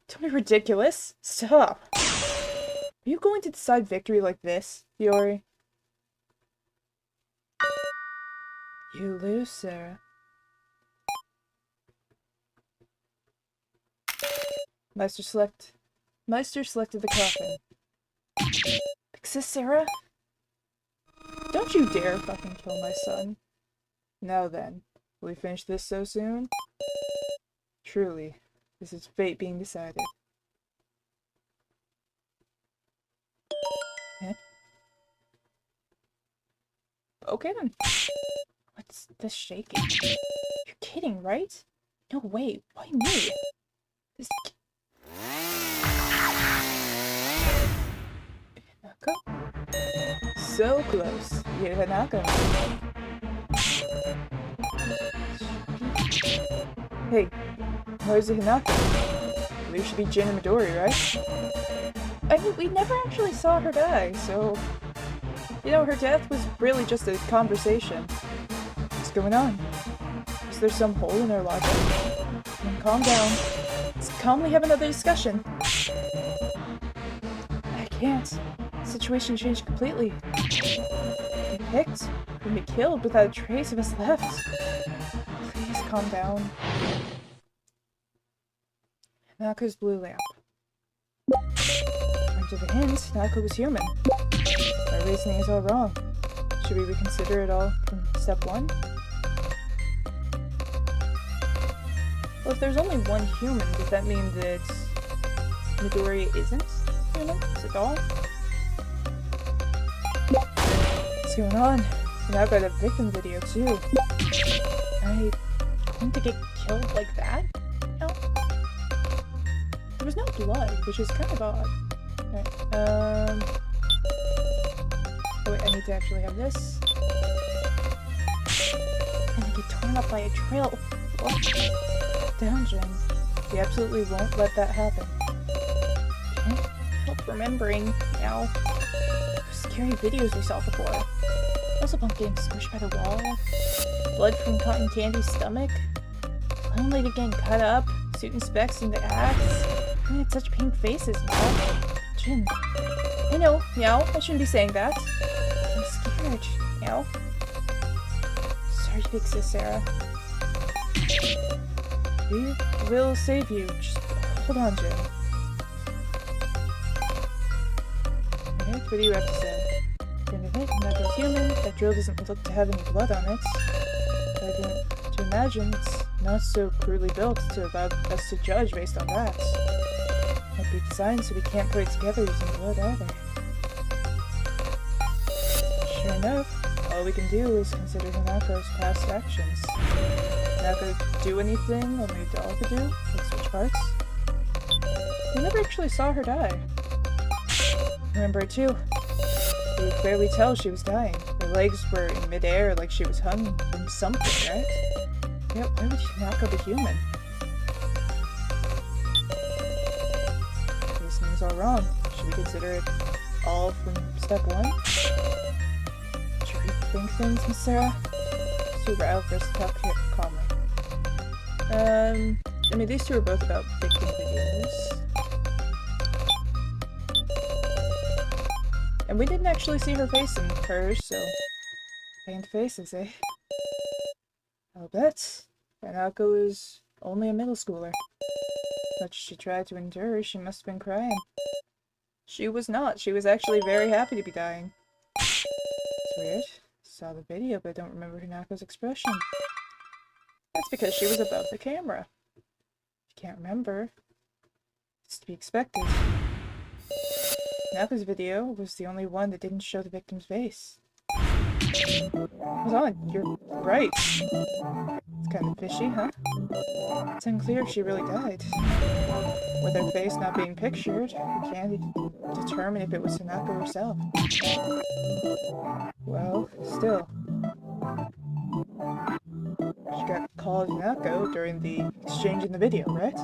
Don't be ridiculous. Stop. Are you going to decide victory like this, Fiori? You lose, Sarah. Meister selected the coffin. Because Sarah? Don't you dare fucking kill my son. Now then, will we finish this so soon? Truly, this is fate being decided. Eh? Okay then. What's this shaking? You're kidding, right? No way, why me? This... Hinako? So close. You hit Hinako. Hey, where's the Hinako? We should be Jin and Midori, right? I mean, we never actually saw her die, so... You know, her death was really just a conversation. What's going on? Is there some hole in our logic? Calm down. Let's calmly have another discussion. I can't. The situation changed completely. We picked. We'd be killed without a trace of us left. Please calm down. Nako's blue lamp. According to the hint, Nako was human. Our reasoning is all wrong. Should we reconsider it all from step 1? Well, if there's only one human, does that mean that Midori isn't human? Is it all? What's going on? And I've got a victim video too. Am I going to get killed like that? No. There was no blood, which is kind of odd. Alright, oh wait, I need to actually have this. And I get torn up by a trail. What? Down, Jin. We absolutely won't let that happen. Can't help remembering now those scary videos we saw before. Also, bump getting squished by the wall. Blood from cotton candy's stomach. Clown lady getting cut up. Suit and specs in the axe. I had such pink faces, Meow. Jin. I know, Meow. I shouldn't be saying that. I'm scared, Meow. Sorry, big sis Sarah. We will save you. Just hold on, Jin. Alright, what do you have to say? Nako's human. That drill doesn't look to have any blood on it. I don't to imagine it's not so crudely built to allow us to judge based on that. Might be designed so we can't put it together using blood either. Sure enough, all we can do is consider Hinako's past actions. Hinako do anything only a doll could do, like switch parts. We never actually saw her die. Remember it too. We could clearly tell she was dying. Her legs were in midair like she was hung from something, right? Yep, why would Hinako be human? everything's all wrong. Should we consider it all from step one? Should we rethink things, Miss Sarah? Super out first to talk calmly. I mean, these two are both about victim videos. And we didn't actually see her face in hers, so... paint faces, eh? I'll bet. Hanako is only a middle schooler. Much she tried to endure, she must have been crying. She was not. She was actually very happy to be dying. It's weird. Saw the video, but I don't remember Hanako's expression. That's because she was above the camera. If you can't remember, it's to be expected. Hanako's video was the only one that didn't show the victim's face. Hold on, you're right. It's kind of fishy, huh? It's unclear if she really died. With her face not being pictured, we can't determine if it was Hanako herself. Well, still. She got called Hanako during the exchange in the video, right?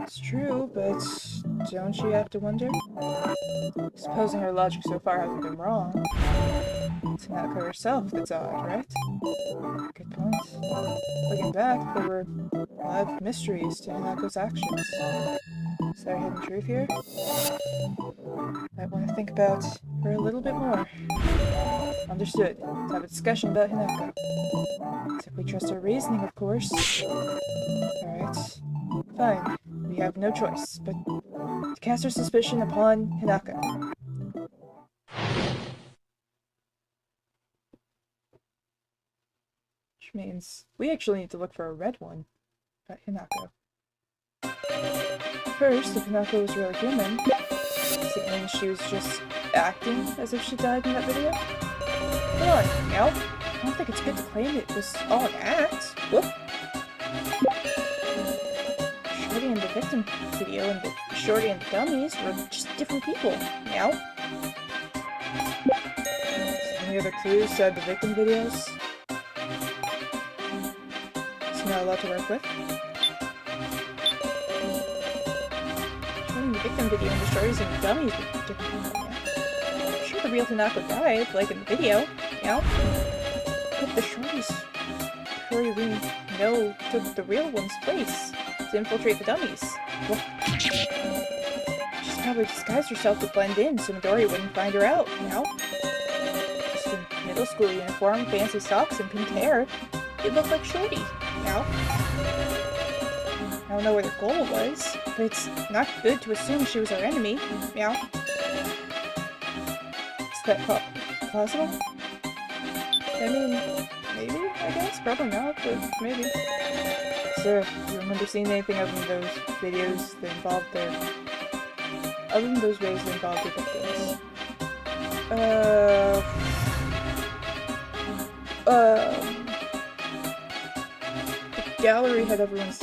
It's true, but don't you have to wonder? Supposing her logic so far hasn't been wrong, it's Hanako herself that's odd, right? Good point. Looking back, there were a lot of mysteries to Hanako's actions. Is there a hidden truth here? Might want to think about her a little bit more. Understood. Let's have a discussion about Hanako. If we trust her reasoning, of course. Alright. Fine. We have no choice, but to cast our suspicion upon Hanako. Which means we actually need to look for a red one. About Hanako. First, if Hanako was really human, does it mean she was just acting as if she died in that video? Hold on, no. I don't think it's good to claim it was all an act. Whoop. Shorty in the victim video and the Shorty and the dummies were just different people, now. Any other clues to the victim videos? It's not a lot to work with. Shorty in the victim video and the Shorties and the dummies were different people, now. I'm sure the real Hanako died, like in the video, now. But the Shorties, who we know took the real one's place to infiltrate the dummies. Well, she's probably disguised herself to blend in so Midori wouldn't find her out, you know? Just in middle school uniform, fancy socks, and pink hair, it looked like Shorty, you know? I don't know what her goal was, but it's not good to assume she was our enemy, you know? Is that possible? I mean, maybe, I guess? Probably not, but maybe. So, do you remember seeing anything other than those videos that involved their... other than those videos that involved their victims? The gallery had everyone's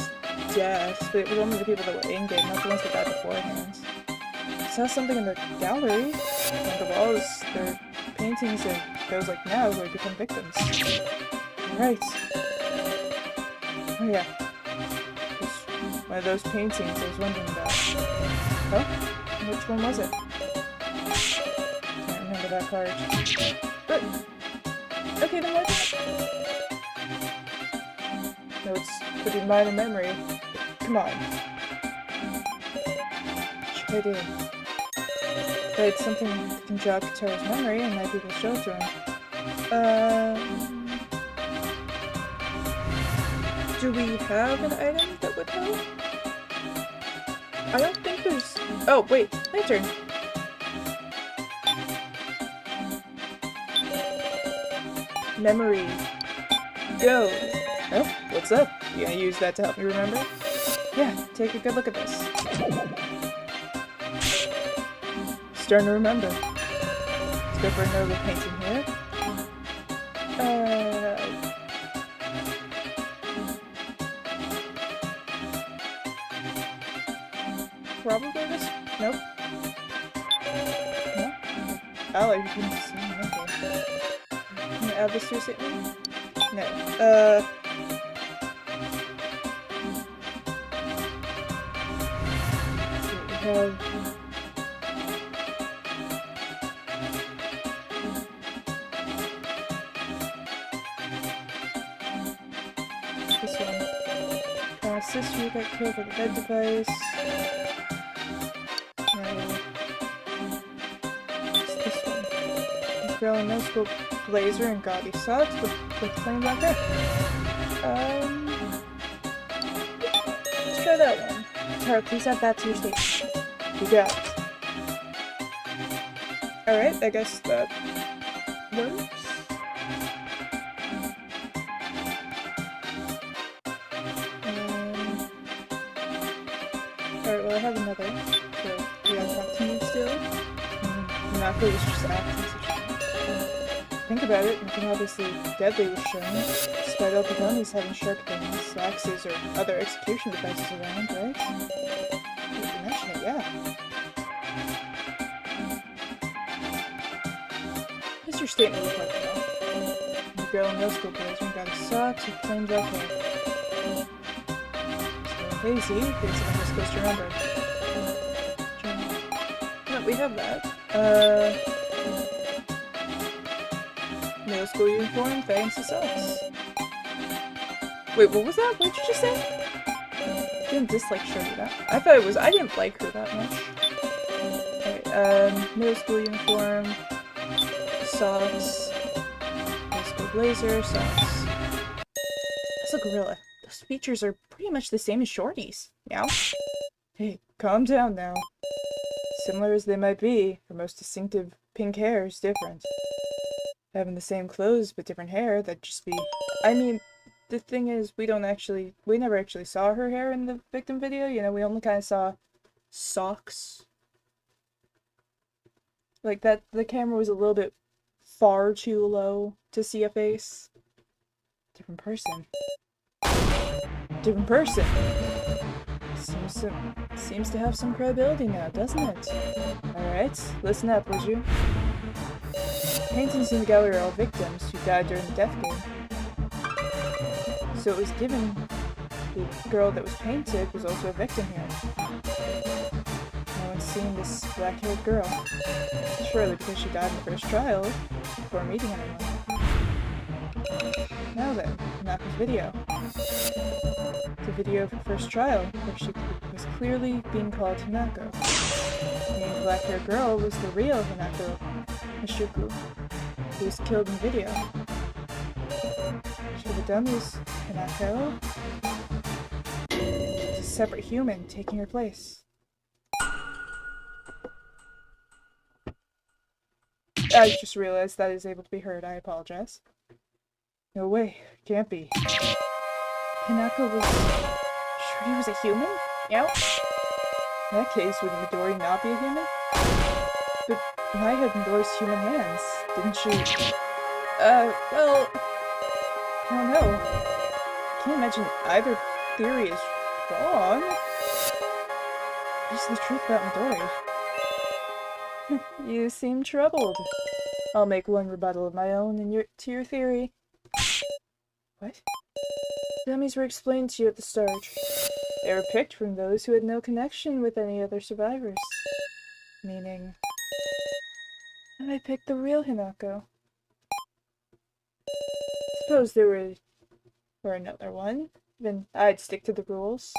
deaths, but it was only the people that were in-game, not the ones that died beforehand. I saw something in the gallery. On the walls, their paintings of those like now who had become victims. Right. Oh yeah. It's one of those paintings I was wondering about. Oh? Which one was it? Can't remember that card. But okay, then what? No, it's pretty minor memory. Come on. Should I do? But it's something that can jog Kataro's memory and might be able to show it to him. Do we have an item that would help? I don't think there's... Oh, wait. Lantern. Memory. Go. Oh, what's up? You gonna use that to help me remember? Yeah, take a good look at this. Starting to remember. Let's go for another painting here. Probably this? Nope. No? Oh, you can see. Okay. Can I add this to a statement? No. Let's see what we have... this one. Sister got killed with a bed device. No. It's this one. This girl in middle school blazer and gaudy socks with plain black hair. Let's try that one. Tara, please add that to your statement. You got it. Alright, I guess that works. Alright, well I have another. So, we gotta talk to you still. Not that it's just acting such. Think about it, nothing obviously deadly was shown. Despite all the dummies having sharp things, axes, or other execution devices around, right? You mention it, yeah. What's your statement look like now? The girl in middle school blazer got his socks with plain black hair. So hazy, based on what supposed to remember. No, we have that. Middle school uniform, fancy socks. Wait, what was that? What did you just say? I didn't dislike Shirley that. I thought it was, I didn't like her that much. Alright, middle school uniform, socks, middle school blazer, socks. That's a gorilla. Those features are pretty much the same as Shorty's. Meow. Hey, calm down now. Similar as they might be, her most distinctive pink hair is different. Having the same clothes but different hair, that'd just be... I mean, the thing is, we never actually saw her hair in the victim video, you know, we only kind of saw socks. Like that, the camera was a little bit far too low to see a face. Different person. Different person. Seems to have some credibility now, doesn't it? Alright, listen up, would you? Paintings in the gallery are all victims who died during the death game. So it was given the girl that was painted was also a victim here. No one's seen this black-haired girl. Surely because she died in the first trial before meeting anyone. Now then, Hanako's video. The video of her first trial, where she was clearly being called Hanako. The black-haired girl was the real Hanako Mishuku, who was killed in the video. For the dummies, Hanako is a separate human taking her place. I just realized that is able to be heard. I apologize. No way. Can't be. Hanako was... Shorty was a human? Meow? In that case, would Midori not be a human? But Mai had Midori's human hands, didn't she? Well... I don't know. I can't imagine either theory is wrong. What's the truth about Midori? You seem troubled. I'll make one rebuttal of my own to your theory. What? Dummies were explained to you at the start. They were picked from those who had no connection with any other survivors. Meaning... And I picked the real Hanako. Suppose there were another one, then I'd stick to the rules.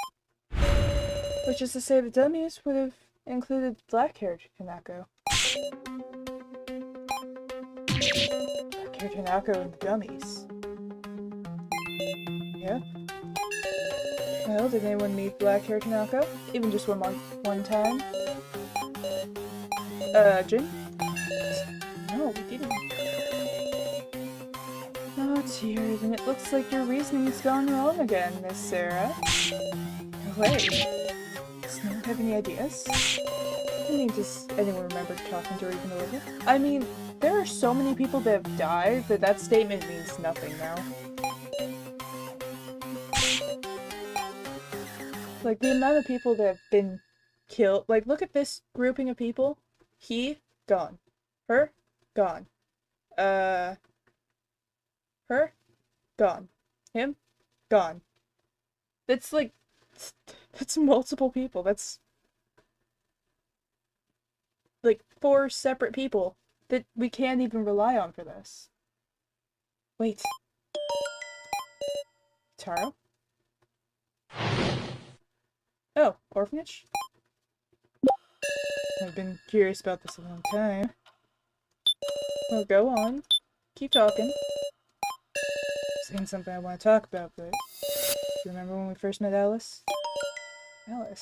Which is to say the dummies would have included black-haired Hanako. Black-haired Hanako and the dummies. Yep. Well, did anyone meet black-haired Hanako? Even just one time? Jin? No, we didn't. Oh dear, then it looks like your reasoning's gone wrong again, Miss Sarah. No way. Does no one have any ideas? I mean, does anyone remember talking to her even a little? I mean, there are so many people that have died that that statement means nothing now. Like, the amount of people that have been killed. Like, look at this grouping of people. He, gone. Her, gone. Her, gone. Him, gone. That's like, that's multiple people. That's 4 separate people that we can't even rely on for this. Wait. Taro? Oh, orphanage? I've been curious about this a long time. Well, go on. Keep talking. This ain't something I want to talk about, but... You remember when we first met Alice? Alice?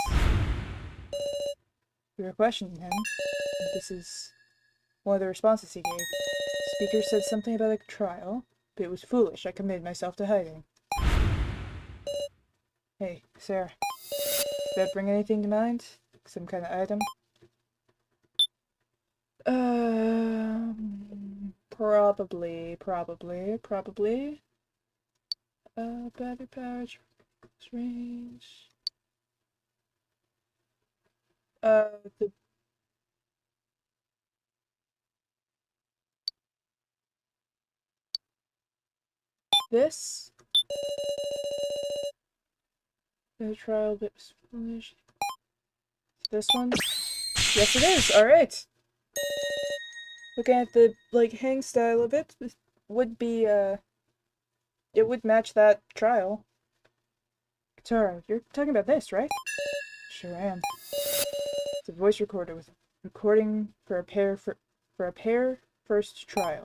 We were questioning him. And this is one of the responses he gave. The speaker said something about a trial, but it was foolish. I committed myself to hiding. Hey, Sarah. Did that bring anything to mind? Some kind of item? Probably. Battery power, range. This? The trial bit was finished. This one? Yes, it is! Alright! Looking at the, like, hang style of it, would be, it would match that trial. Tara, you're talking about this, right? Sure am. It's a voice recorder with recording for a pair first trial.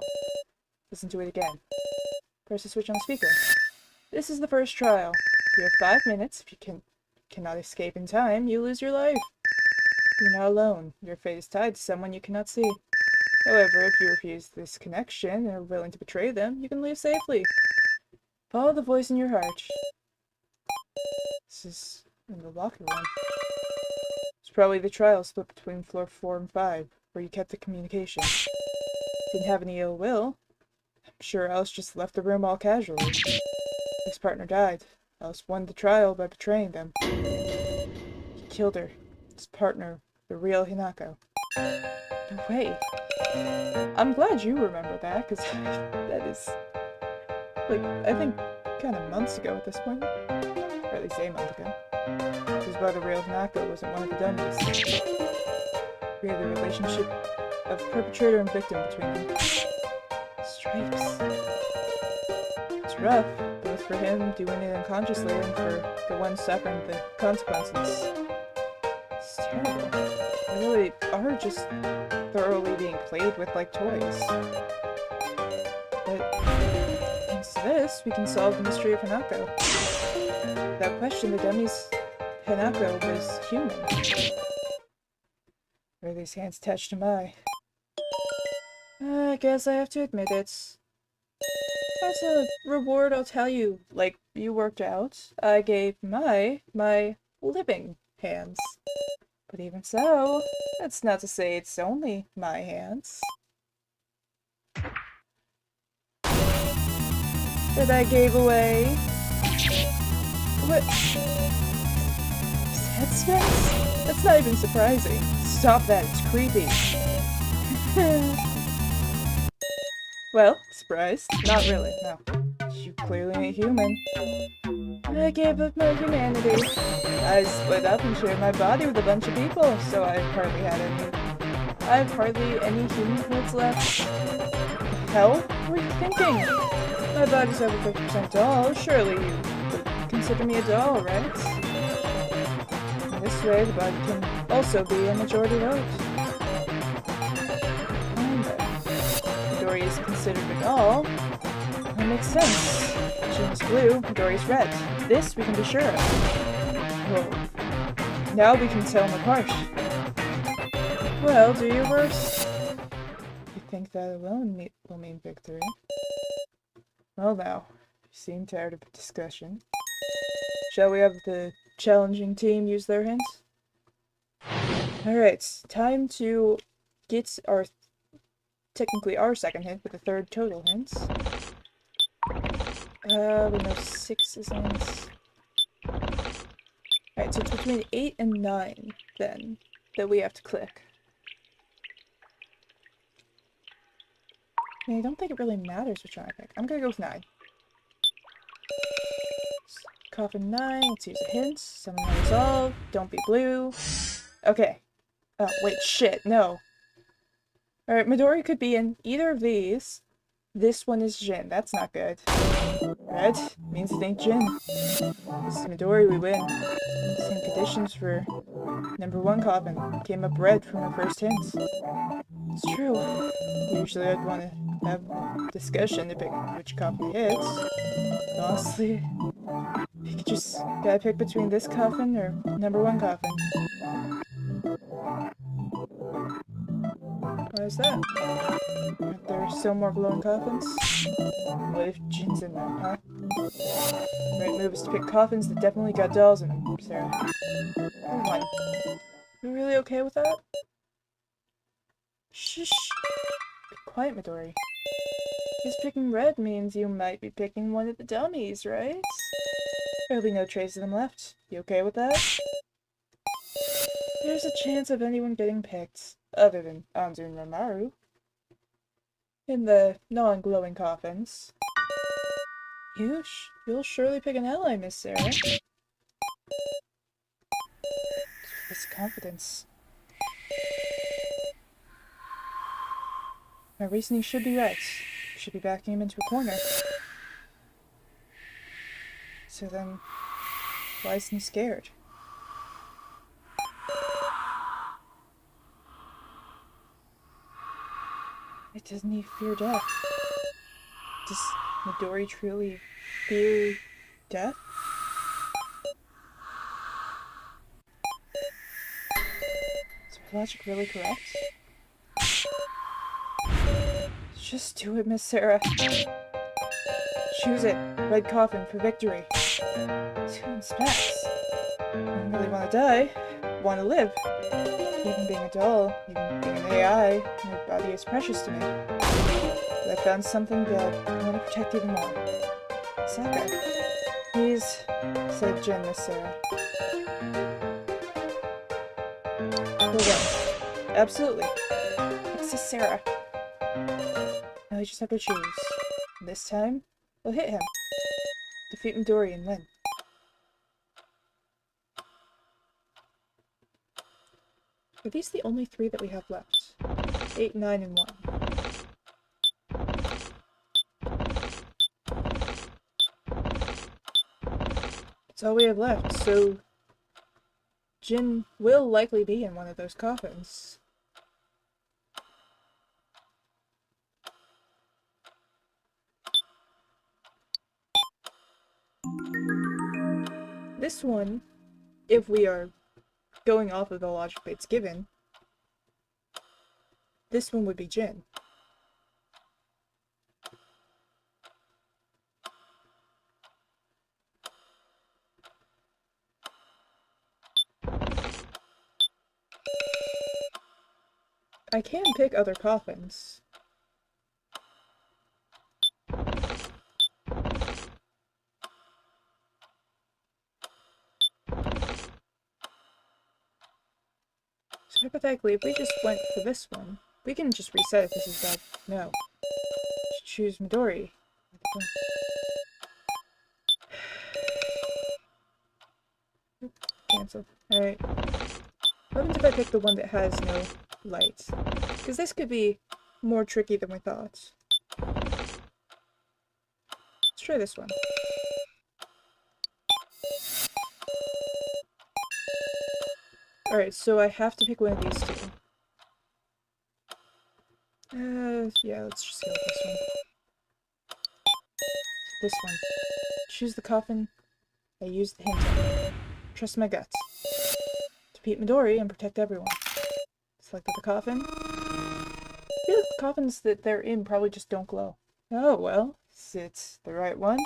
Listen to it again. Press the switch on the speaker. This is the first trial. You have 5 minutes. If you cannot escape in time, you lose your life. You're not alone. Your fate is tied to someone you cannot see. However, if you refuse this connection and are willing to betray them, you can leave safely. Follow the voice in your heart. This is in the locker room. It's probably the trial split between floor 4 and 5, where you kept the communication. Didn't have any ill will. I'm sure Alice just left the room all casually. His partner died. Alice won the trial by betraying them. He killed her. His partner, the real Hinako. No way. I'm glad you remember that, because that is, like, I think kind of months ago at this point. Or at least a month ago. This is why the real Hinako wasn't one of the dummies. We had the relationship of perpetrator and victim between them. Stripes. It's rough, both for him doing it unconsciously and for the one suffering the consequences. It's terrible. They really are just thoroughly being played with like toys. But thanks to this, we can solve the mystery of Hinako. Without question, the dummy's Hinako was human. Where these hands touched my. I guess I have to admit it. As a reward, I'll tell you, like you worked out, I gave my living hands. But even so, that's not to say it's only my hands. That I gave away. What? Headspace? That's not even surprising. Stop that, it's creepy. Well, surprised? Not really, no. You clearly ain't human. I gave up my humanity. I split up and shared my body with a bunch of people, so I have hardly any human fluids left. Hell? What are you thinking? My body's over 50% doll. Surely you would consider me a doll, right? In this way, the body can also be a majority vote. Midori is considered a doll. That makes sense. Jin's blue, Midori's red. This we can be sure of. Whoa. Now we can tell them apart. Well, do your worst. You think that alone will mean victory? Well now, you seem tired of the discussion. Shall we have the challenging team use their hints? Alright, time to get technically our second hint, but the third total hints. We know 6 is hints. Alright, so it's between 8 and 9, then, that we have to click. I mean, I don't think it really matters which one I pick. I'm gonna go with 9. Coffin 9, let's use a hint. Summon my resolve. Don't be blue. Okay. Oh, wait, shit, no. Alright, Midori could be in either of these. This one is Jin. That's not good. Red means it ain't Jin. This is Midori, we win. Same conditions for number 1 coffin. Came up red from our first hints. It's true. Usually I'd want to have a discussion to pick which coffin it hits. But honestly, you could just gotta pick between this coffin or number 1 coffin. Why is that? Aren't there still more glowing coffins? What if Jin's in them, huh? The right move is to pick coffins that definitely got dolls in them, Sarah. Come on. You really okay with that? Shh. Be quiet, Midori. Because picking red means you might be picking one of the dummies, right? There'll be no trace of them left. You okay with that? There's a chance of anyone getting picked, other than Anzu and Romaru, in the non-glowing coffins. You'll surely pick an ally, Miss Sarah. This confidence. My reasoning should be right. You should be backing him into a corner. So then, why isn't he scared? Why doesn't he fear death? Does Midori truly fear death? Is my logic really correct? Just do it, Miss Sarah. Choose it. Red coffin for victory. 2 inspects. I don't really want to die. Want to live. Even being a doll, even being an AI, my body is precious to me. But I found something that I want to protect even more. Saka. Please save Jin, Miss Sarah. We'll win. Absolutely. It's Miss Sarah. Now we just have to choose. This time, we'll hit him. Defeat Midori and win. Are these the only 3 that we have left? 8, 9, and 1. That's all we have left, so Jin will likely be in one of those coffins. This one, if we are going off of the logic that's given, this one would be Jin. I can pick other coffins. So hypothetically, if we just went for this one, we can just reset if this is bad. No. Just choose Midori. Cancel. Alright. What happens if I pick the one that has no light? Because this could be more tricky than we thought. Let's try this one. Alright, so I have to pick one of these 2. Yeah, let's just go with this one. This one. Choose the coffin. I use the hint. Trust my guts. Defeat Midori and protect everyone. Selected the coffin. I feel like the coffins that they're in probably just don't glow. Oh, well. Is it the right one?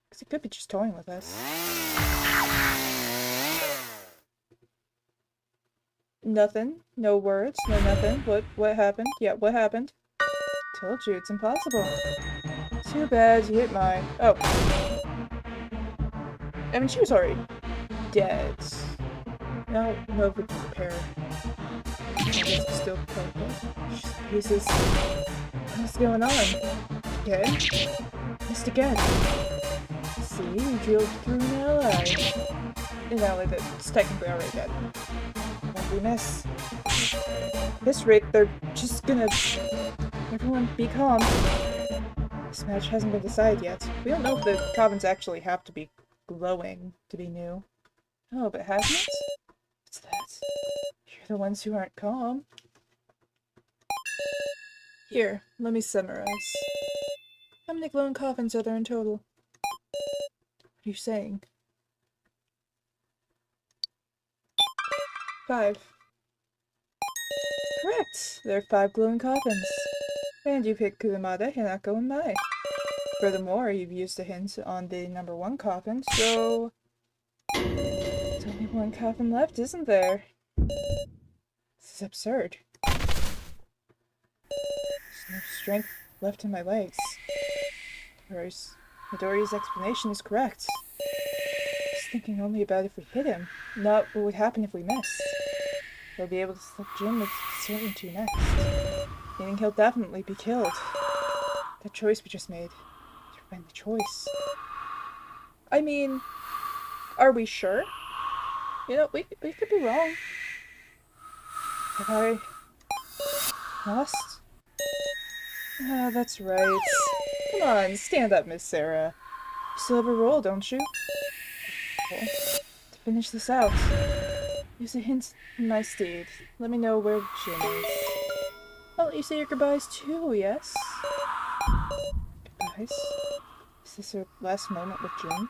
Because it could be just toying with us. Nothing. No words. No nothing. What happened? Yeah, what happened? Told you, it's impossible. Too bad you hit mine. Oh. I mean, she was already dead. I don't know if it's a pair. I guess it's still pieces. What's going on? Again? Missed again. See, you drilled through an ally. An ally that's technically already dead. What did we miss? At this rate, they're just gonna... Everyone be calm. This match hasn't been decided yet. We don't know if the coffins actually have to be glowing to be new. Oh, but hasn't it? What's that? You're the ones who aren't calm. Here, let me summarize. How many glowing coffins are there in total? What are you saying? 5. Correct! There are 5 glowing coffins. And you picked Kurumada, Hinako, and Mai. Furthermore, you've used a hint on the number 1 coffin, so... There's only 1 coffin left, isn't there? This is absurd. There's no strength left in my legs. Midori's explanation is correct. I was thinking only about if we hit him, not what would happen if we missed. He'll be able to slip Jin with certainty next, meaning he'll definitely be killed. That choice we just made. It's been the choice. I mean, are we sure? You know, we could be wrong. Have I lost? Ah, that's right. Come on, stand up, Miss Sarah. You still have a role, don't you? Okay. To finish this out, use a hint in my steed. Let me know where Jin is. I'll let you say your goodbyes too, yes? Goodbyes? Is this our last moment with Jin?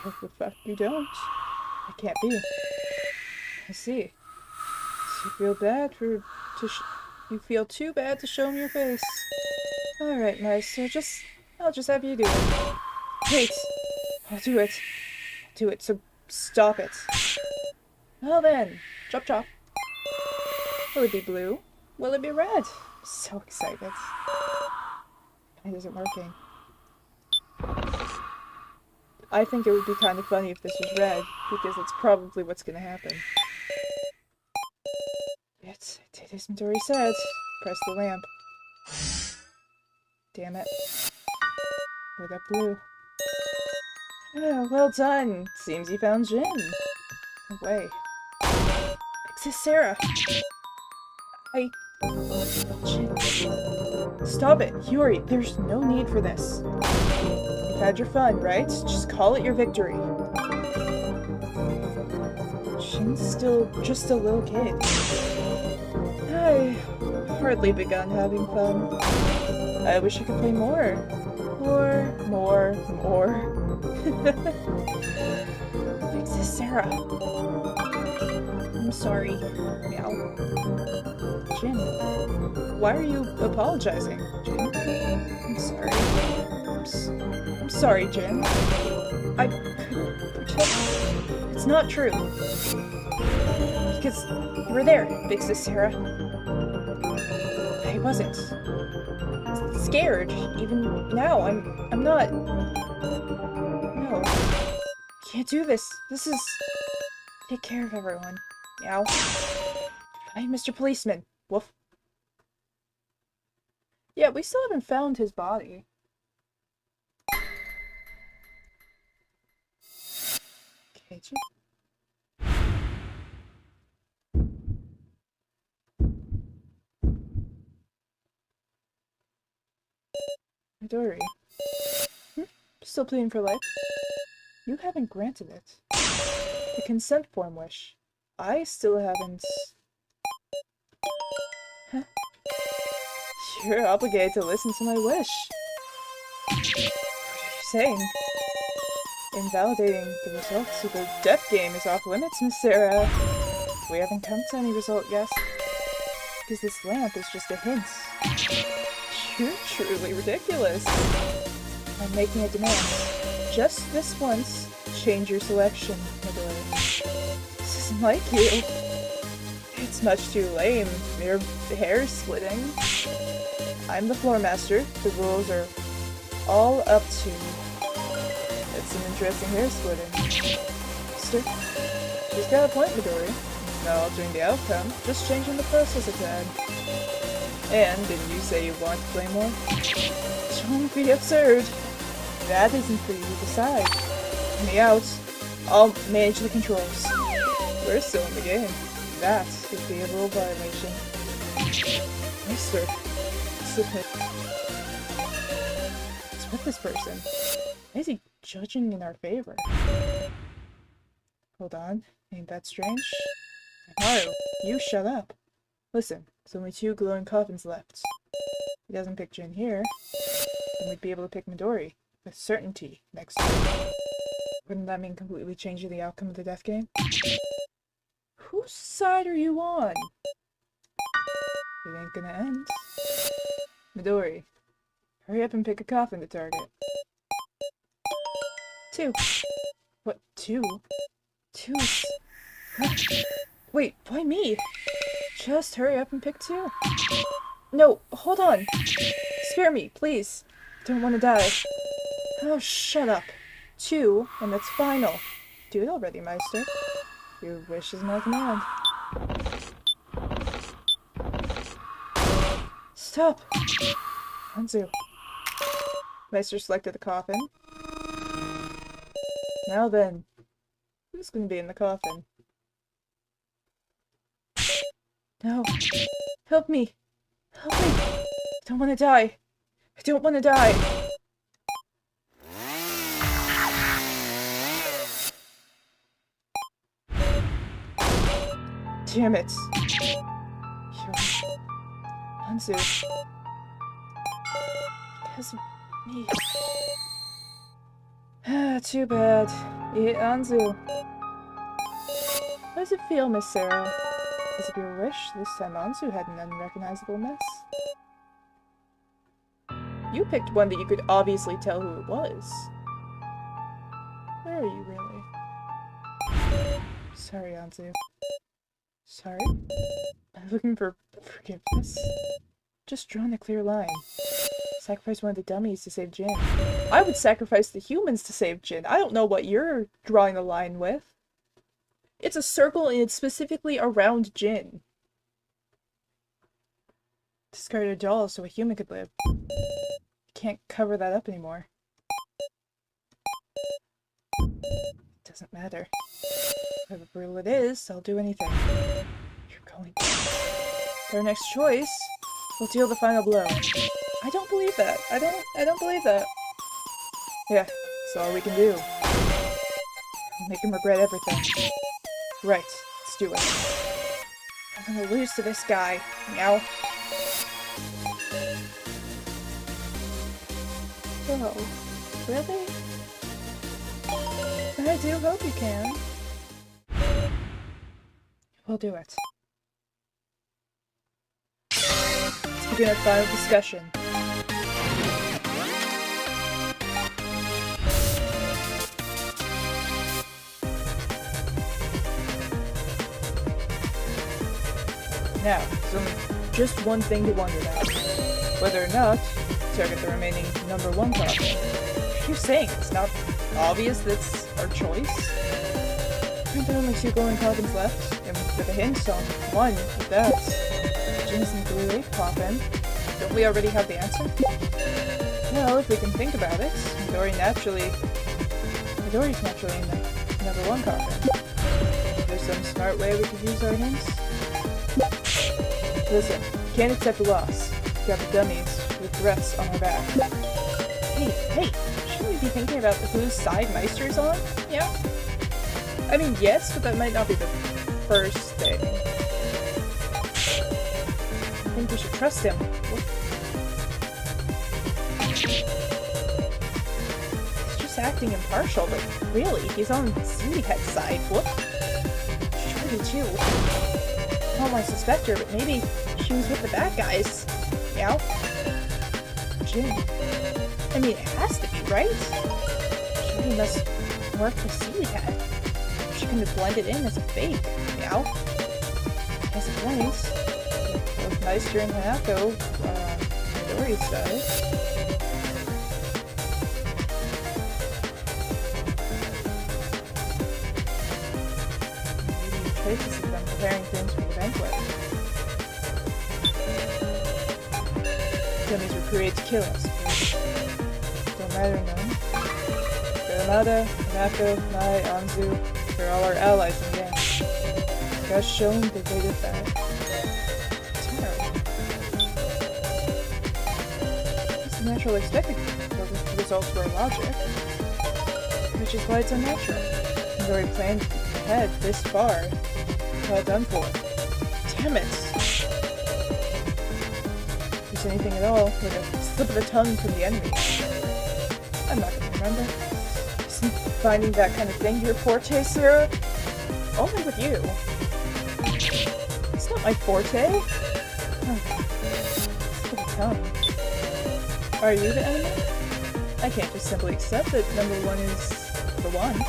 What the fuck, you don't? It can't be. I see. So you feel bad you feel too bad to show him your face. Alright, nice. So I'll just have you do it. Wait! I'll do it. Do it, so stop it. Well then, chop chop. Will it be blue? Will it be red? I'm so excited. It isn't working. I think it would be kind of funny if this was red, because it's probably what's gonna happen. Yet, I did as Midori said. Press the lamp. Damn it. Or that blue. Oh, well done. Seems you found Jin. No way. Exist Sarah. Jin. Stop it, Yuri. There's no need for this. You've had your fun, right? Just call it your victory. Jin's still just a little kid. I've hardly begun having fun. I wish I could play more. More. Exist Sarah. I'm sorry. Meow. Jin. Why are you apologizing, Jin? I'm sorry. I'm sorry, Jin. I couldn't protect... It's not true. Because you were there, Big Sis Sarah. I wasn't. Scared. Even now, I'm not... No. Can't do this. This is... Take care of everyone. Meow. Bye, Mr. Policeman. Woof. Yeah, we still haven't found his body. Okay, Midori. Still pleading for life? You haven't granted it. The consent form wish. I still haven't... Huh? You're obligated to listen to my wish. What are you saying? Invalidating the results of the death game is off limits, Miss Sarah. We haven't come to any result yet. Because this lamp is just a hint. You're truly ridiculous. I'm making a demand. Just this once, change your selection, Midori. This isn't like you. It's much too lame. Mere hair splitting. I'm the floor master. The rules are all up to me. It's an interesting hair splitting. Sister, she's got a point, Midori. Not altering the outcome, just changing the process a tad. And didn't you say you want to play more? Don't be absurd. That isn't for you to decide. Let me out. I'll manage the controls. We're still in the game. That would be a rule violation. Meister, what's with this person? Why is he judging in our favor? Hold on, ain't that strange? Haru, you shut up. Listen, there's only 2 glowing coffins left. If he doesn't pick Jin here, then we'd be able to pick Midori with certainty next time. Wouldn't that mean completely changing the outcome of the death game? Whose side are you on? It ain't gonna end. Midori, hurry up and pick a coffin to target. 2. What, 2? 2's... Wait, why me? Just hurry up and pick 2. No, hold on. Spare me, please. Don't want to die. Oh, shut up. 2, and that's final. Do it already, Meister. Your wish is my command. Stop! Hanzu. Meister selected the coffin. Now then, who's gonna be in the coffin? No. Help me! Help me! I don't want to die! I don't want to die! Damn it! Hanzu. Because of me. Too bad. Hanzu. How does it feel, Miss Sarah? As of your wish, this time Anzu had an unrecognizable mess. You picked one that you could obviously tell who it was. Where are you, really? Sorry, Anzu. Sorry? I'm looking for forgiveness. Just drawn a clear line. Sacrifice one of the dummies to save Jin. I would sacrifice the humans to save Jin. I don't know what you're drawing the line with. It's a circle and it's specifically around Jin. Discard a doll so a human could live. Can't cover that up anymore. Doesn't matter. Whatever rule it is, I'll do anything. You're going to. Their next choice will deal the final blow. I don't believe that. I don't believe that. Yeah, that's all we can do. Make him regret everything. Right, let's do it. I'm gonna lose to this guy. Meow. Oh, really? I do hope you can. We'll do it. Let's begin our final discussion. Now, there's only just one thing to wonder about. Whether or not to target the remaining number 1 coffin. What are you saying? It's not obvious that's our choice? Aren't there only 2 glowing coffins left? And with a hint on one, with that, Jin's in the blue 8 coffin. Don't we already have the answer? Well, if we can think about it, Midori's naturally in the number 1 coffin. Is there some smart way we could use our hints? Listen, can't accept a loss. Got the dummies with threats on our back. Hey, shouldn't we be thinking about whose side Meister's on? Yeah? I mean, yes, but that might not be the first thing. I think we should trust him. He's just acting impartial, but really, he's on Syndicat's side. What? Surely too. I don't want to suspect her, but maybe she was with the bad guys. Meow. Jin. I mean, it has to be, right? She must work with Syndicate. She couldn't have blended in as a fake. Meow. As a point, both Meister and Hanako are on Midori's side. Traces of them preparing things for the banquet. Dummies were created to kill us. Don't matter none. Garamada, Hanako, Mai, Anzu, they're all our allies in the end. Gotta show him that they did that. Terrible. It's natural expected results for logic. Which is why it's unnatural. I've already planned ahead this far. It's all done for. Damn it! If there's anything at all, like a slip of the tongue from the enemy. I'm not gonna remember. Isn't finding that kind of thing your forte, Sarah? Only with you. It's not my forte. Oh. Slip of the tongue. Are you the enemy? I can't just simply accept that number one is the one.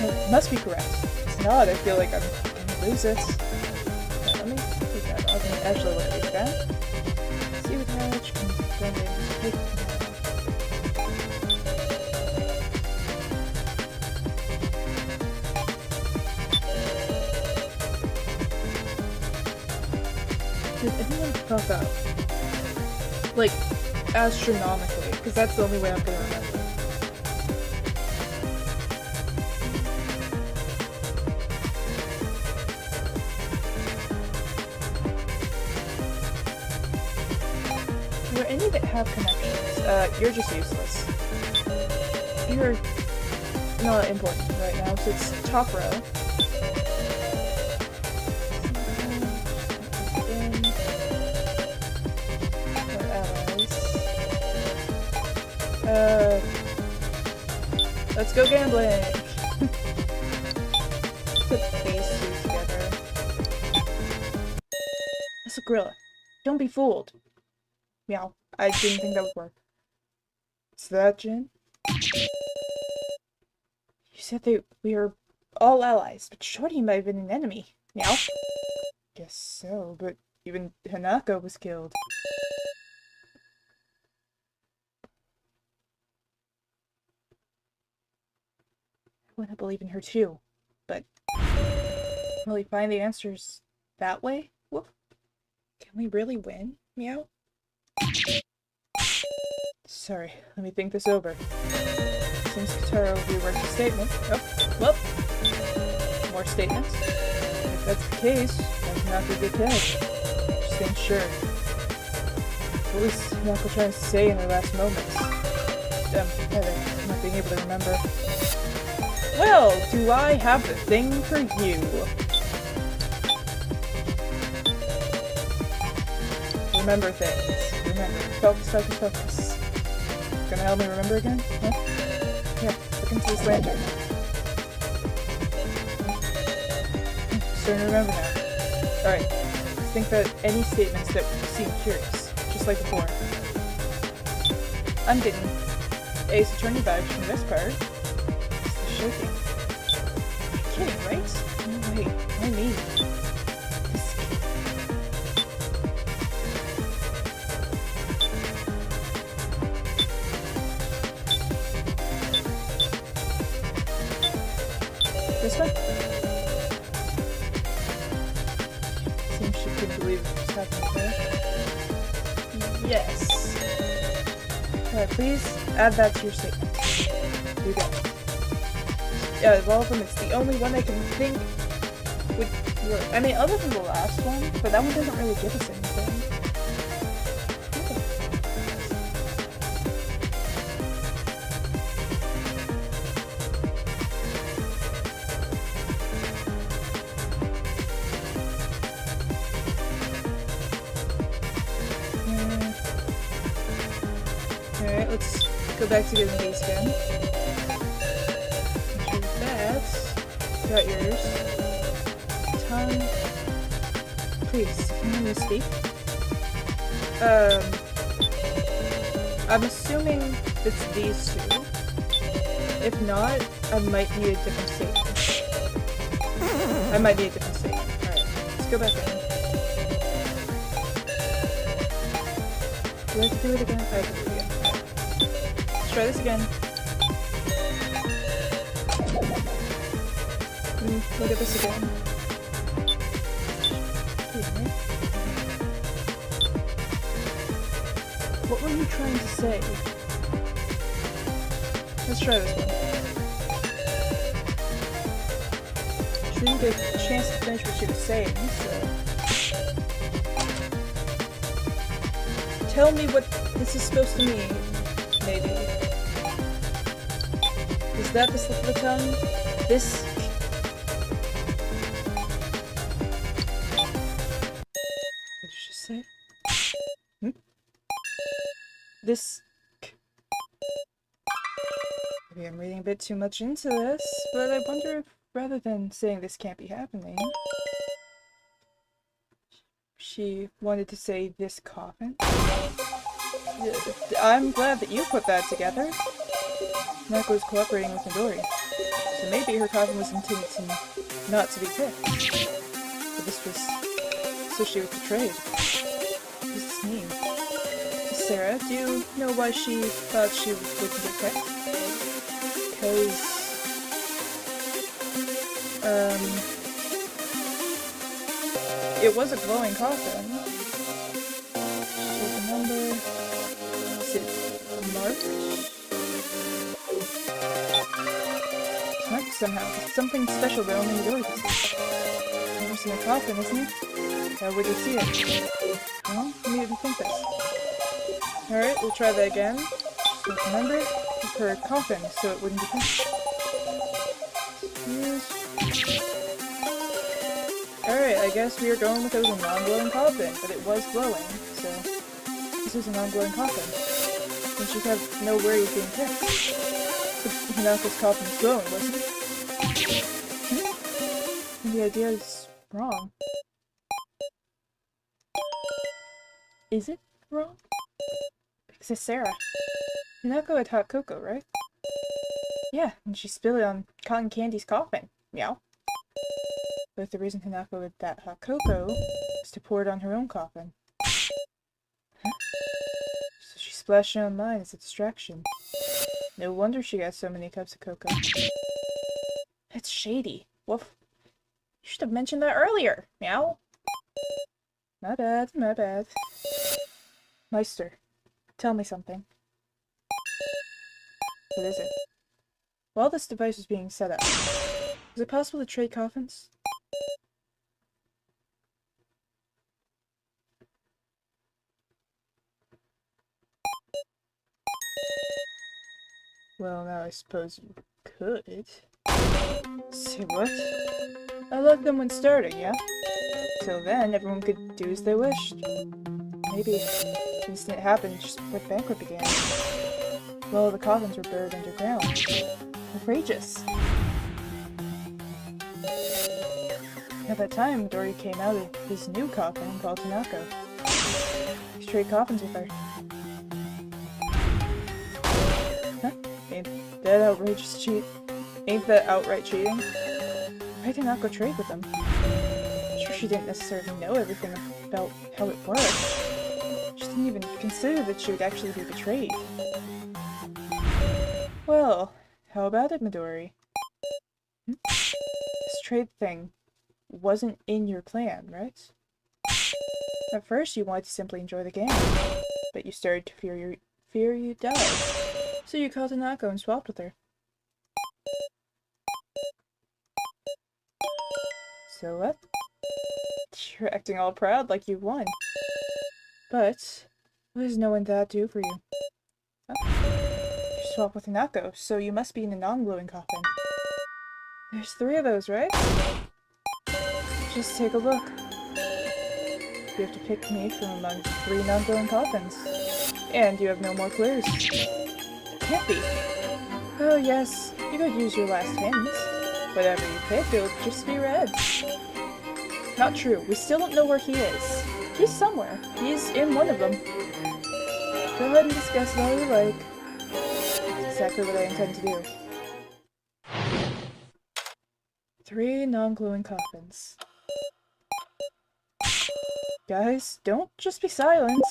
It must be correct. If it's not, I feel like I'm gonna lose it. Yeah, let me take that off and actually look at these guys. See what hatch, confirming, take Did anyone fuck up? Like, astronomically, because that's the only way I'm gonna remember. Are there any that have connections? You're just useless. You're not important right now, so it's top row. Let's go gambling! Put these two together. That's a gorilla. Don't be fooled. Meow. I didn't think that would work. What's that, Jin? You said we were all allies, but Shorty might have been an enemy. Meow. Guess so, but even Hanako was killed. I want to believe in her too, but will we find the answers that way? Whoop. Can we really win? Meow? Sorry, let me think this over. Since Katara reworked the statement. Oh, well. More statements. If that's the case, that's not a good catch. Just ain't sure. What was Hanako trying to say in their last moments? Heather, not being able to remember. Well, do I have the thing for you? Remember things. Remember. Focus, focus, focus. Gonna help me remember again? Huh? Here, look into this lantern. Starting to remember now. Alright, let's think about any statements that seem curious, just like before. I'm getting Ace Attorney vibes from this part. Shaking. You're kidding, right? No way. Why me? This one? Seems she couldn't believe what's happening there. Yes. Alright, please add that to your statement. You go. Yeah, of all of them, it's the only one I can think would work. I mean, other than the last one, but that one doesn't really give us anything. Alright, let's go back to getting these again. Got yours. Tongue. Please, can you speak? I'm assuming it's these two. If not, I might need a different statement. Alright, let's go back in. Do I have to do it again? I have to do it again. Right. Let's try this again. Look at this again. What were you trying to say? Let's try this one. didn't get a chance to finish what she was saying, so... Tell me what this is supposed to mean, maybe. Is that the slip of the tongue? This... What did you just say? This... Maybe I'm reading a bit too much into this, but I wonder if, rather than saying this can't be happening, she wanted to say this coffin? I'm glad that you put that together. Nako was cooperating with Midori, so maybe her coffin was intended to not to be picked. But this was... so she was betrayed. What does this mean? Sarah, do you know why she thought she wouldn't get picked? Because... it was a glowing coffin. Check the number... Is it marked? It's marked somehow. It's something special that only Midori can see. Never seen a coffin, isn't it? How would you see it? Well, you need to think this. Alright, we'll try that again. Just remember, her coffin, so it wouldn't be picked. Alright, I guess we are going with it was a non-glowing coffin, but it was glowing, so this is a non-glowing coffin. Then she'd have no worry of being picked. But Hinako's coffin is glowing, wasn't it? And the idea is wrong. Is it wrong? Because it's Sarah. Hinako had hot cocoa, right? Yeah, and she spilled it on Cotton Candy's coffin. Meow. But the reason Hinako had that hot cocoa was to pour it on her own coffin. Huh? So she splashed it on mine as a distraction. No wonder she got so many cups of cocoa. That's shady. Woof. You should have mentioned that earlier. Meow. My bad, my bad. Meister, tell me something. What is it? While this device was being set up, was it possible to trade coffins? Well, now I suppose you could. Say what? I locked them when starting, yeah? Till then, everyone could do as they wished. Maybe the incident happened just before the banquet began. Well, the coffins were buried underground. Outrageous. At that time, Midori came out of his new coffin and called Hinako. He traded coffins with her. Huh? Ain't that outrageous cheat? Ain't that outright cheating? Why did Hinako trade with him? I'm sure she didn't necessarily know everything about how it worked. She didn't even consider that she would actually be betrayed. Well, how about it, Midori? This trade thing wasn't in your plan, right? At first, you wanted to simply enjoy the game, but you started to fear you'd die. So you called Hinako and swapped with her. So what? You're acting all proud like you won. But, what does knowing that do for you? Oh, you swapped with Hinako, so you must be in a non-glowing coffin. There's 3 of those, right? Just take a look. You have to pick me from among 3 non-glowing coffins. And you have no more clues. Can't be. Oh yes, you could use your last hint. Whatever you pick, it'll just be red. Not true. We still don't know where he is. He's somewhere. He's in one of them. Go ahead and discuss it all you like. That's exactly what I intend to do. 3 non-glowing coffins. Guys, don't just be silent.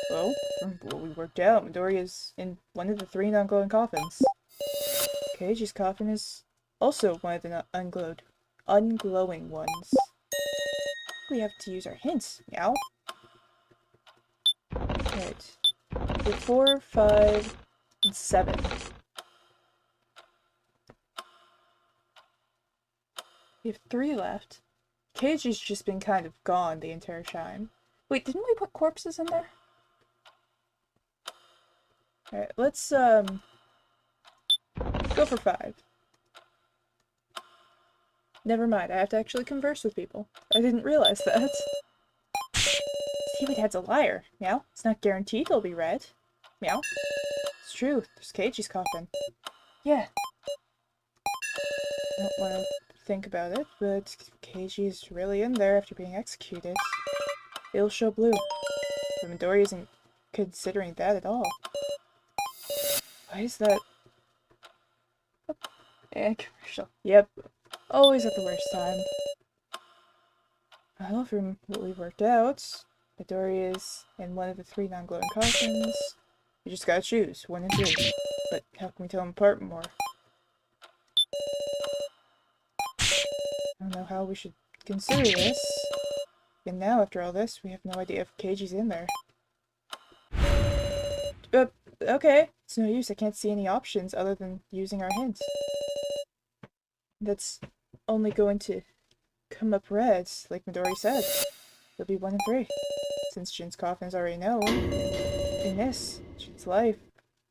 Well, from what we worked out, Midori is in one of the 3 non-glowing coffins. Keiji's coffin is also one of the unglowing ones. We have to use our hints, meow. Right. 4, 5, and 7. We have 3 left. Keiji's just been kind of gone the entire time. Wait, didn't we put corpses in there? Alright, let's, go for 5. Never mind, I have to actually converse with people. I didn't realize that. Seaweed Head's a liar. Meow. It's not guaranteed he'll be red. Meow. It's true, there's Keiji's coffin. Yeah. I don't want to think about it, but Keiji's really in there after being executed. It'll show blue. But Midori isn't considering that at all. Why is that? Oh, and commercial. Yep. Always at the worst time. Well, from what we worked out, Midori is in one of the 3 non-glowing coffins. You just gotta choose, 1 and 2. But how can we tell them apart more? I don't know how we should consider this. And now, after all this, we have no idea if Keiji's in there. Okay. It's no use. I can't see any options other than using our hint. That's only going to come up red, like Midori said. It'll be 1 and 3. Since Jin's coffin is already known, in this, Jin's life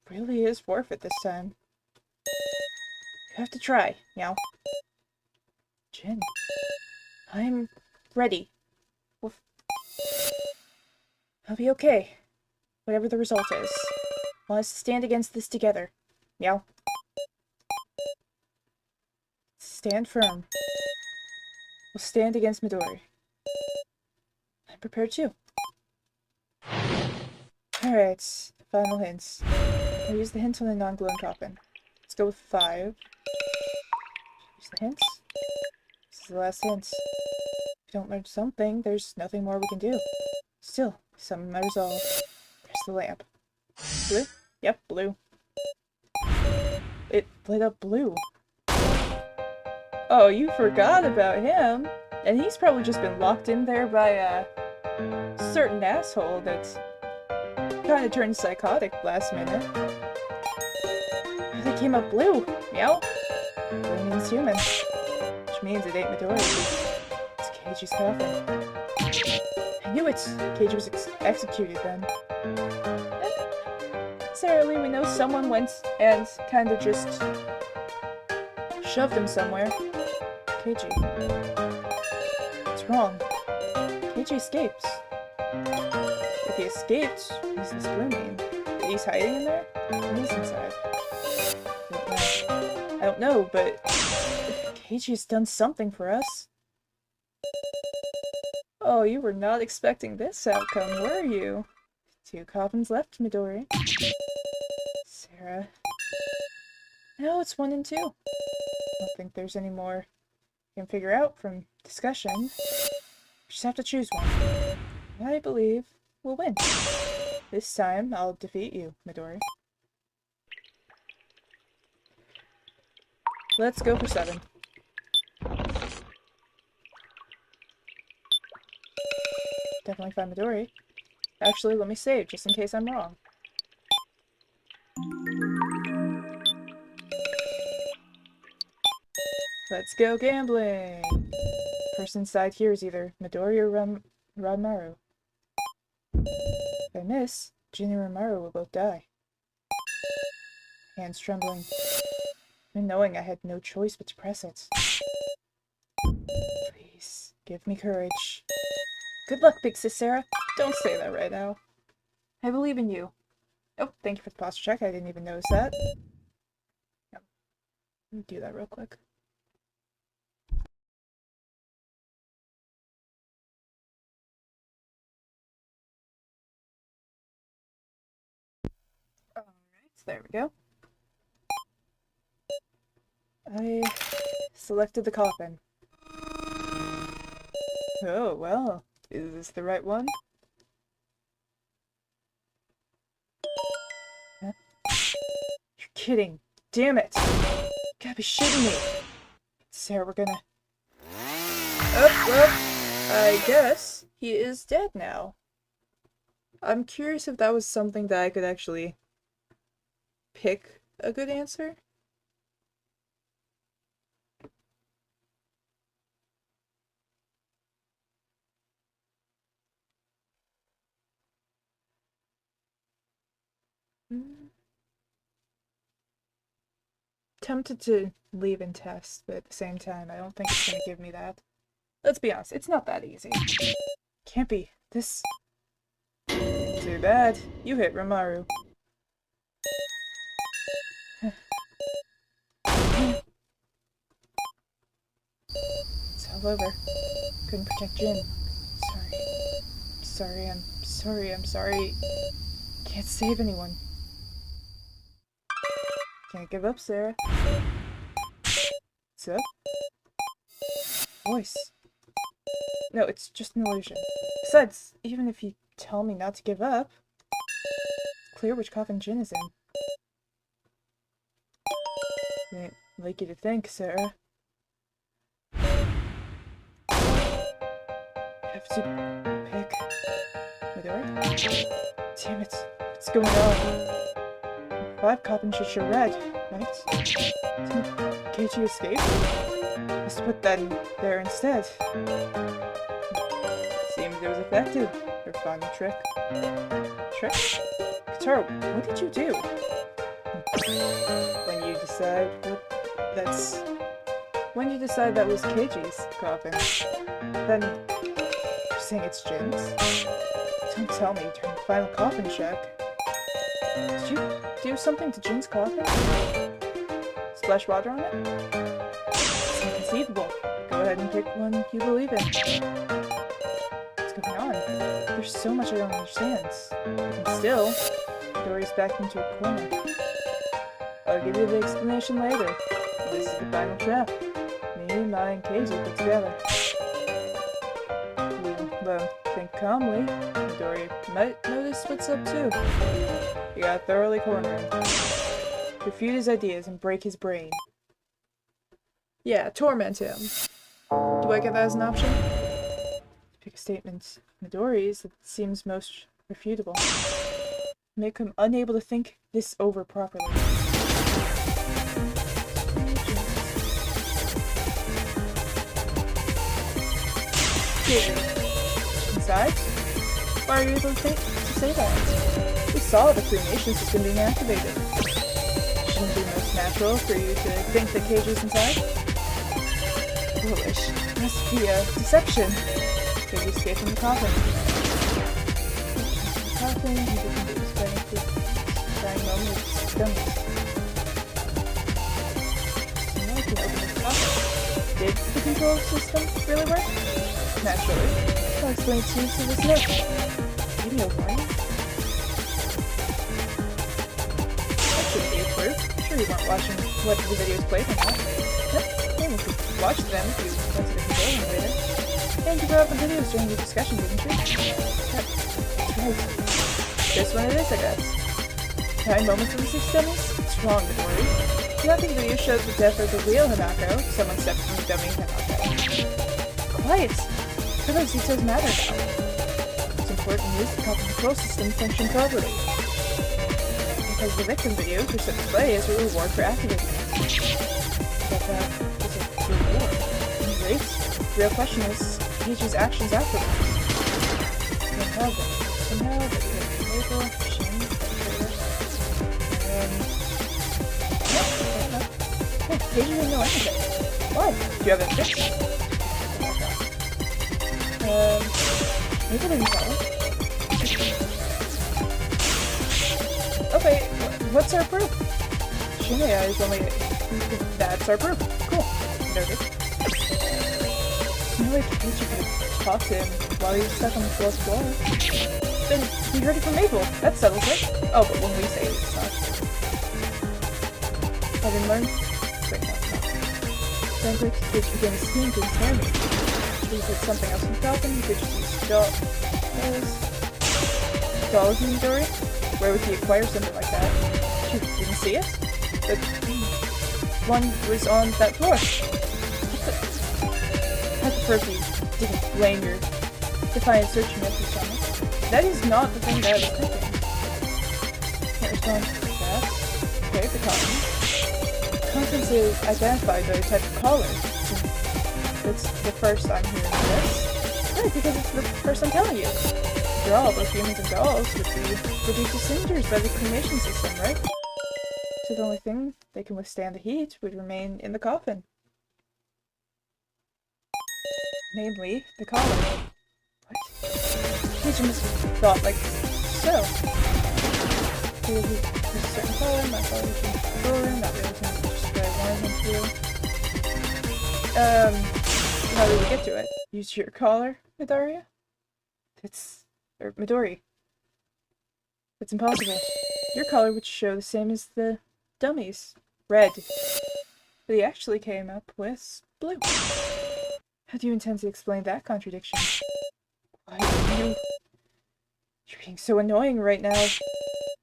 really is forfeit this time. You have to try, Meow. Jin. I'm ready. Woof. I'll be okay. Whatever the result is. I want us to stand against this together. Meow. Stand firm. We'll stand against Midori. I'm prepared too. Alright, final hints. I'll use the hint on the non-glowing coffin. Let's go with 5. Use the hints. This is the last hint. If we don't learn something, there's nothing more we can do. Still, summon my resolve. There's the lamp. Blue? Yep, blue. It lit up blue. Oh, you forgot about him! And he's probably just been locked in there by a certain asshole that's kind of turned psychotic last minute. They came up blue. Meow. Blue means human. Which means it ain't Midori. It's Keiji's coffin. I knew it! Keiji was executed then. Necessarily, we know someone went and kind of just shoved him somewhere. Keiji. What's wrong? Keiji escapes. If he escaped, what does this blue mean? That he's hiding in there? Or he's inside? I don't know, but Keiji's done something for us. Oh, you were not expecting this outcome, were you? 2 coffins left, Midori. Sarah. No, it's 1 and 2. I don't think there's any more you can figure out from discussion. You just have to choose one. I believe we'll win. This time, I'll defeat you, Midori. Let's go for 7. Definitely find Midori. Actually, let me save, just in case I'm wrong. Let's go gambling! Person inside here is either Midori or Ranmaru. If I miss, Jin and Ranmaru will both die. Hands trembling. And knowing I had no choice but to press it. Please, give me courage. Good luck, big sis Sarah. Don't say that right now. I believe in you. Oh, thank you for the posture check. I didn't even notice that. Yep. Let me do that real quick. Alright, there we go. I selected the coffin. Oh, well. Is this the right one? Huh? You're kidding. Damn it! You gotta be shitting me! Sarah, we're gonna... Oh, well, I guess he is dead now. I'm curious if that was something that I could actually pick a good answer. Tempted to leave and test, but at the same time, I don't think it's gonna give me that. Let's be honest, it's not that easy. Can't be. This... Too bad. You hit Ramaru. It's all over. Couldn't protect Jin. I'm sorry. Can't save anyone. Can't give up, Sarah. What's up? Voice. No, it's just an illusion. Besides, even if you tell me not to give up, it's clear which coffin Jin is in. I ain't like you to think, Sarah. Have to pick Midori? Damn it. What's going on? 5 coffins should show red, right? Didn't Keiichi escape? Let's put that in there instead. Seems it was effective. Your final trick. Trick? Katara, what did you do? When you decide that was Keiichi's coffin, then you're saying it's Jin's? Don't tell me during the final coffin check. Did you do something to Jin's coffin? Splash water on it? It's inconceivable. Go ahead and pick one you believe in. What's going on? There's so much I don't understand. And still, Midori's backed into a corner. I'll give you the explanation later. This is the final trap. Me, Mai, and Keiichi put together. Well, think calmly. Midori might notice what's up too. You gotta thoroughly corner him. Refute his ideas and break his brain. Yeah, torment him. Do I get that as an option? Pick a statement. Midori's that seems most refutable. Make him unable to think this over properly. Inside? Why are you able to say that? We saw the cremation system being activated. Shouldn't it be most natural for you to think that Keiichi's inside? Foolish. Must be a deception. Did you escape from the coffin? The coffin, he didn't do his dying moment of stillness. So now I can open this coffin. Did the control system really work? Naturally. I'll explain to you so this note. Give me a warning. That shouldn't be a proof. I'm sure you weren't watching what the videos played or not. Yep, you could watch them if you wanted to control them later. And you brought up the videos during the discussion, didn't you? Yep, that's right. This one it is, I guess. Time moments of the 6 dummies? What's wrong, Midori? Nothing video shows the death of the real Hanako. Someone stepped from the dummy Hanako. Quiet! None of those details matter now. What's important is the coffin control system function properly. Because the victim videos were set to play as a reward for activating it. But that is a reward. Anyways, the real question is Keiichi's actions afterwards. No problem. So now that we have the label, Shin, Keiichi didn't know anything. Why? Do you have evidence? Maybe I didn't tell him. Okay, what's our proof? Shinya is only... That's our proof. Cool. Noted. No way Keiichi could have talked to him while he was stuck on the 4th floor. Then he heard it from Maple. That settles it. Oh, but when we say it, it's not. I didn't learn? Wait, no, it's not. Sounds like Keiichi began a scheme to ensnare me. Should we put something else in the coffin? You could just use dolls in Midori? Where would he acquire something like that? You didn't see it? The one was on that floor. I prefer if you didn't blame your defiant searching efforts on it. That is not the thing that I was thinking. Can't respond to that. Okay, the coffin. Contents is identified by the type of collar. It's the first I'm hearing this. Right, because it's the first I'm telling you. After all, both humans and dolls would be reduced to cinders by the cremation system, right? So the only thing they can withstand the heat would remain in the coffin. Namely, the collar. What? Teacher must have thought like, so. There's a certain color, my color is in the control room, not really something just what I wanted him to. How do we get to it? Use your collar, Midoriya? Midori. It's impossible. Your collar would show the same as the dummies. Red. But he actually came up with blue. How do you intend to explain that contradiction? Why are you... You're being so annoying right now.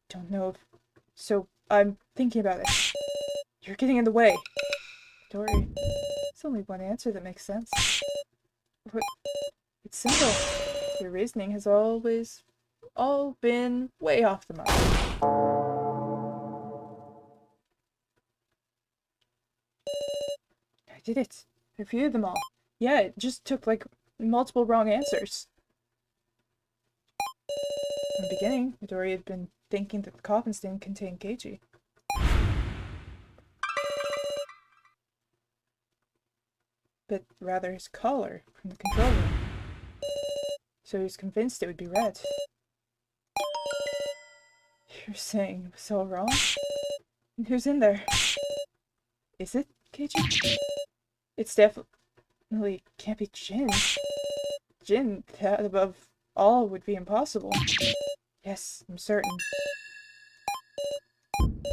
Don't know if... So, I'm thinking about it. You're getting in the way. Midori. It's only one answer that makes sense. What? It's simple. Your reasoning has always all been way off the mark. I did it. I reviewed them all. Yeah, it just took like multiple wrong answers. From the beginning, Midori had been thinking that the coffins didn't contain Keiji. But rather his collar from the control room. So he was convinced it would be red. You're saying it was all wrong? And who's in there? Is it Keiji? It's definitely can't be Jin. Jin, that above all would be impossible. Yes, I'm certain. You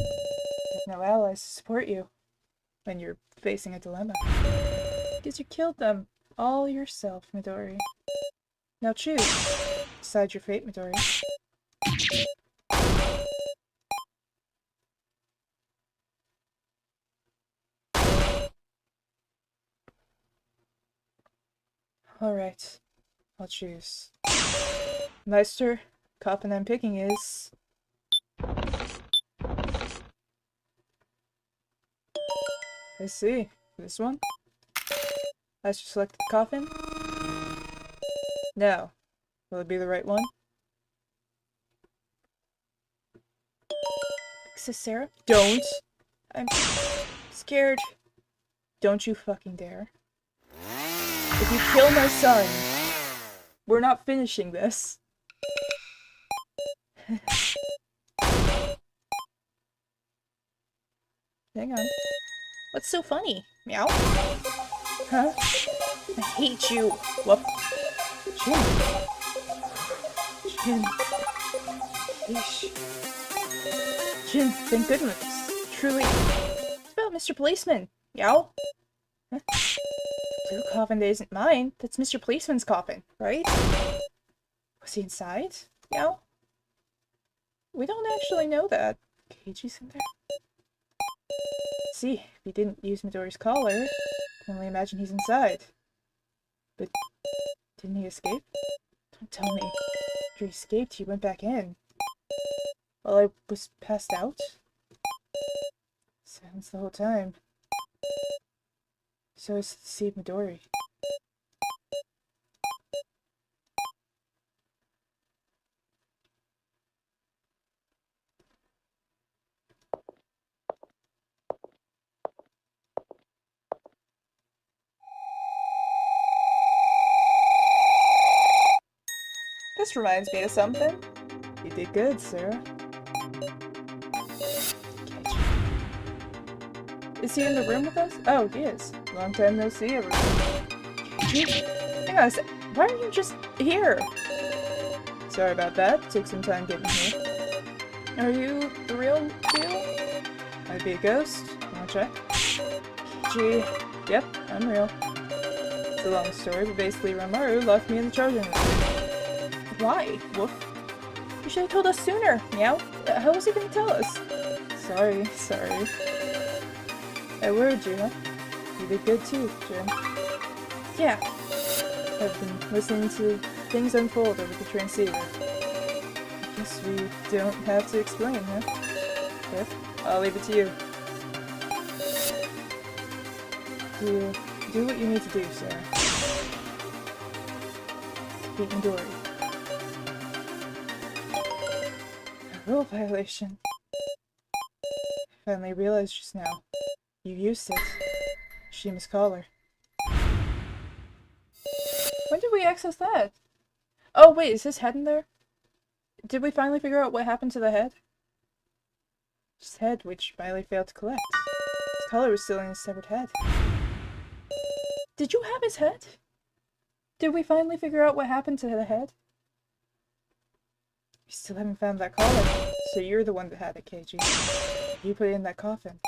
have no allies to support you when you're facing a dilemma. Because you killed them all yourself, Midori. Now choose. Decide your fate, Midori. Alright. I'll choose. Meister, coffin I'm picking is... I see. This one? Meister selected the coffin? Now, will it be the right one? Sarah? Don't! I'm scared. Don't you fucking dare. If you kill my son, we're not finishing this. Hang on. What's so funny? Meow? Huh? I hate you. Whoop. Jin. Jin. Yeesh. Jin, thank goodness. Truly. It's about Mr. Policeman. Meow? Huh? Blue coffin that isn't mine. That's Mr. Policeman's coffin, right? Was he inside? Meow? We don't actually know that. Keiji's in there. See, if he didn't use Midori's collar, I can only imagine he's inside. But didn't he escape? Don't tell me. After he escaped, he went back in. While I was passed out? Silence the whole time. So as to deceive Midori. This reminds me of something. You did good, Sarah. Is he in the room with us? Oh, he is. Long time no see, everyone. Hang on a sec. Why aren't you just here? Sorry about that. Took some time getting here. Are you the real deal? Might be a ghost. Wanna check? Gee. Yep, I'm real. It's a long story, but basically Ranmaru left me in the charging room. Why? Woof. You should have told us sooner, Meow. How was he gonna tell us? Sorry. I worried you, huh? You did good too, Jim. Yeah. I've been listening to things unfold over the transceiver. I guess we don't have to explain, huh? Yep. I'll leave it to you. Do what you need to do, Sarah. Beat Midori. Rule violation. I finally realized just now. You used it. Shima's collar. When did we access that? Oh wait, is his head in there? Did we finally figure out what happened to the head? His head, which Miley failed to collect. His collar was still in his severed head. Did you have his head? Did we finally figure out what happened to the head? We still haven't found that collar. So you're the one that had it, KG. You put it in that coffin.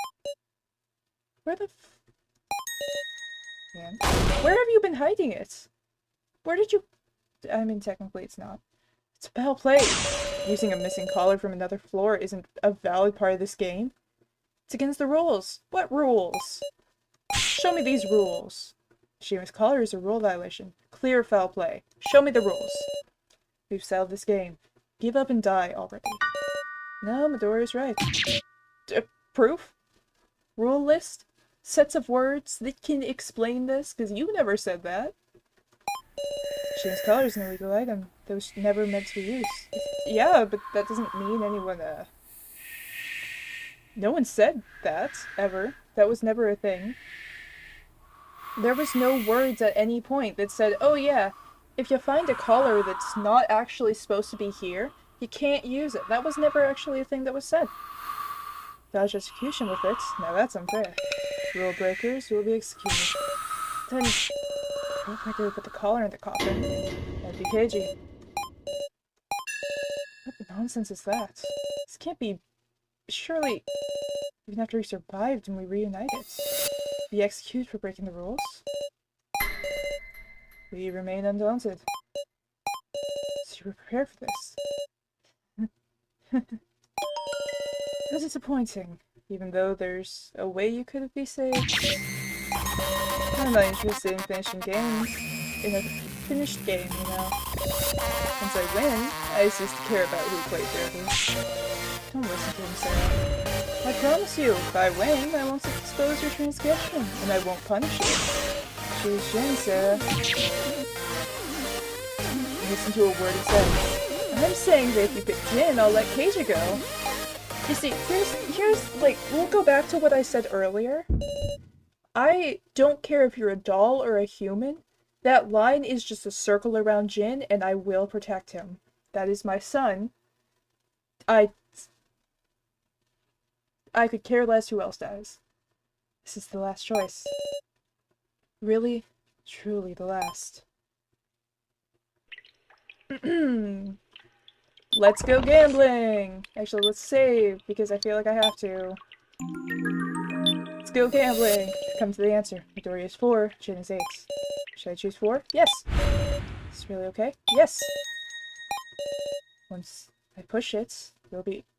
Where the Man. Where have you been hiding it? Where did you... I mean, technically it's not. It's foul play. Using a missing collar from another floor isn't a valid part of this game. It's against the rules. What rules? Show me these rules. Shima's collar is a rule violation. Clear foul play. Show me the rules. We've settled this game. Give up and die already. No, Midori's right. Proof? Rule list? Sets of words that can explain this? Because you never said that. Shima's collar is an illegal item that was never meant to be used. Yeah, but that doesn't mean anyone, No one said that, ever. That was never a thing. There was no words at any point that said, oh yeah, if you find a collar that's not actually supposed to be here, you can't use it. That was never actually a thing that was said. Dodge execution with it? Now that's unfair. Rule breakers will be executed. Then, rule breaker would put the collar in the coffin. That'd be KG. What the nonsense is that? This can't be... Surely, even after we survived and we reunited, be executed for breaking the rules? We remain undaunted. So you were prepared for this. How disappointing. Even though there's a way you could be saved. I'm not interested in finishing games. In a finished game, you know. Once I win, I cease to care about who played dirty. Don't listen to him, Sarah. I promise you, if I win, I won't expose your transgression, and I won't punish you. Choose Jin, Sarah. Listen to a word he says. I'm saying that if you pick Jin, I'll let Keiji go. You see, here's, like, we'll go back to what I said earlier. I don't care if you're a doll or a human. That line is just a circle around Jin, and I will protect him. That is my son. I could care less who else does. This is the last choice. Really, truly the last. Let's go gambling! Actually, let's save, because I feel like I have to. Let's go gambling! Come to the answer. Midori is 4, Jin is 8. Should I choose 4? Yes! Is this really okay? Yes! Once I push it,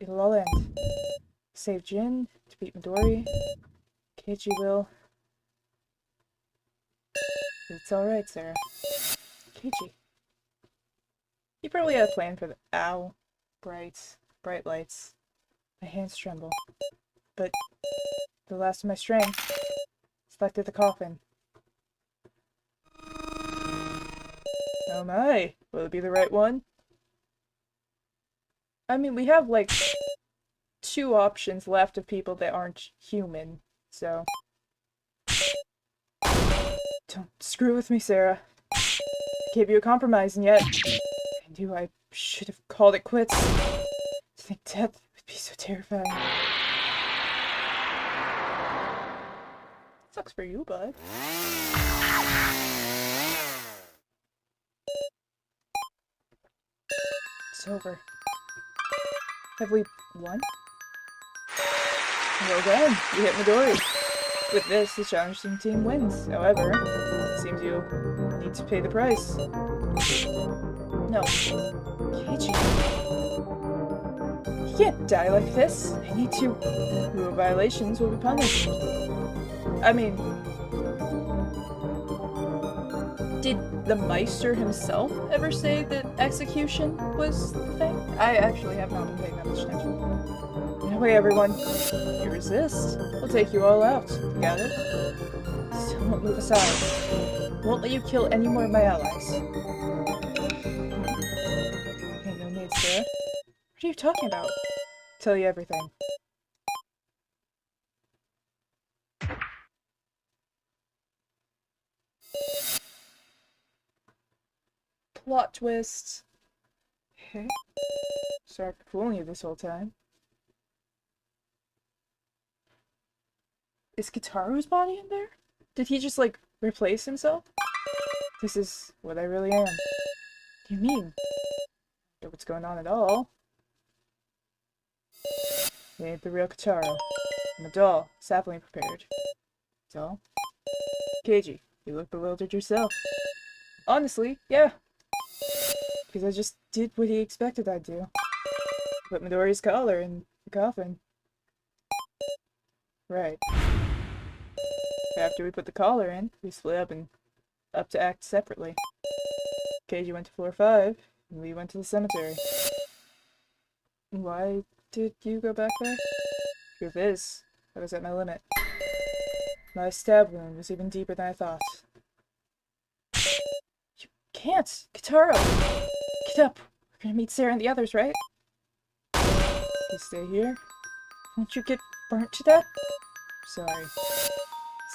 it'll all end. Save Jin to beat Midori. Keiichi will. It's alright, Sarah. Keiichi. You probably had a plan for the— Ow. Bright lights. My hands tremble. But the last of my strength selected the coffin. Oh my! Will it be the right one? I mean, we have, like, 2 options left of people that aren't human, so... Don't screw with me, Sarah. I gave you a compromise, and yet... I knew I should have called it quits. To think death would be so terrifying. Sucks for you, bud. It's over. Have we won? Well done, you hit Midori. With this, the challenging team wins. However, it seems you need to pay the price. No. Keiichi. You can't die like this. I need to. Rule violations will be punished. I mean... Did the Meister himself ever say that execution was the thing? I actually have not been paying that much attention. Get away, everyone. You resist, we'll take you all out. Got it? Still won't move aside. Won't let you kill any more of my allies. Okay, no need, Sarah. What are you talking about? tell you everything. Plot twist. Okay. Sorry for fooling you this whole time. Is Kitaro's body in there? Did he just, like, replace himself? This is what I really am. What do you mean? I don't know what's going on at all. You ain't the real Kitaro. I'm a doll, sapling prepared. Doll? Keiji, you look bewildered yourself. Honestly, yeah. Because I just did what he expected I'd do. Put Midori's collar in the coffin. Right. After we put the collar in, we split up and up to act separately. Keiji went to floor 5, and we went to the cemetery. Why did you go back there? Truth is, I was at my limit. My stab wound was even deeper than I thought. You can't! Kitaro! Get up! We're gonna meet Sarah and the others, right? You stay here? Won't you get burnt to death? Sorry.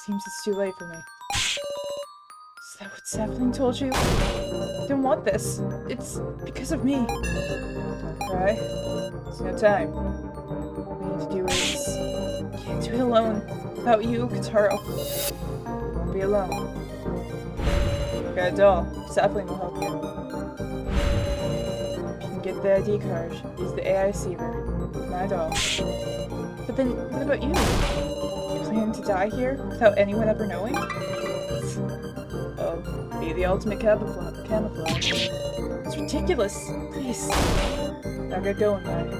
Seems it's too late for me. Is that what Sapling told you? I don't want this. It's because of me. Don't cry. There's no time. What we need to do is... Can't do it alone. Without you, Kitaro. You won't be alone. Got a doll. Sapling will help you. You can get the ID card. Use the AI receiver. My doll. But then, what about you? Plan to die here without anyone ever knowing? Oh, be the ultimate camouflage. It's ridiculous. Please. Now get going, man.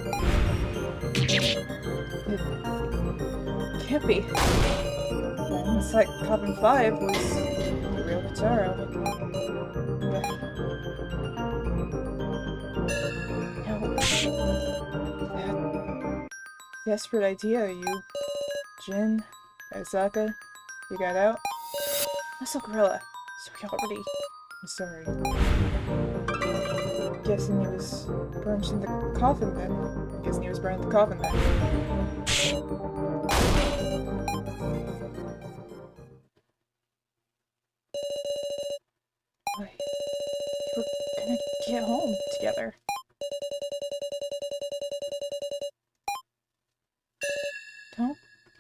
It can't be. Then inside Coffin 5 was the real Kitaro. No. That desperate idea you... Jin, Aizaka, you got out? Muscle Gorilla. Sorry already. I'm sorry. Guessing he was burned in the coffin then. Guessing he was burned in the coffin then. Why? We were gonna get home together.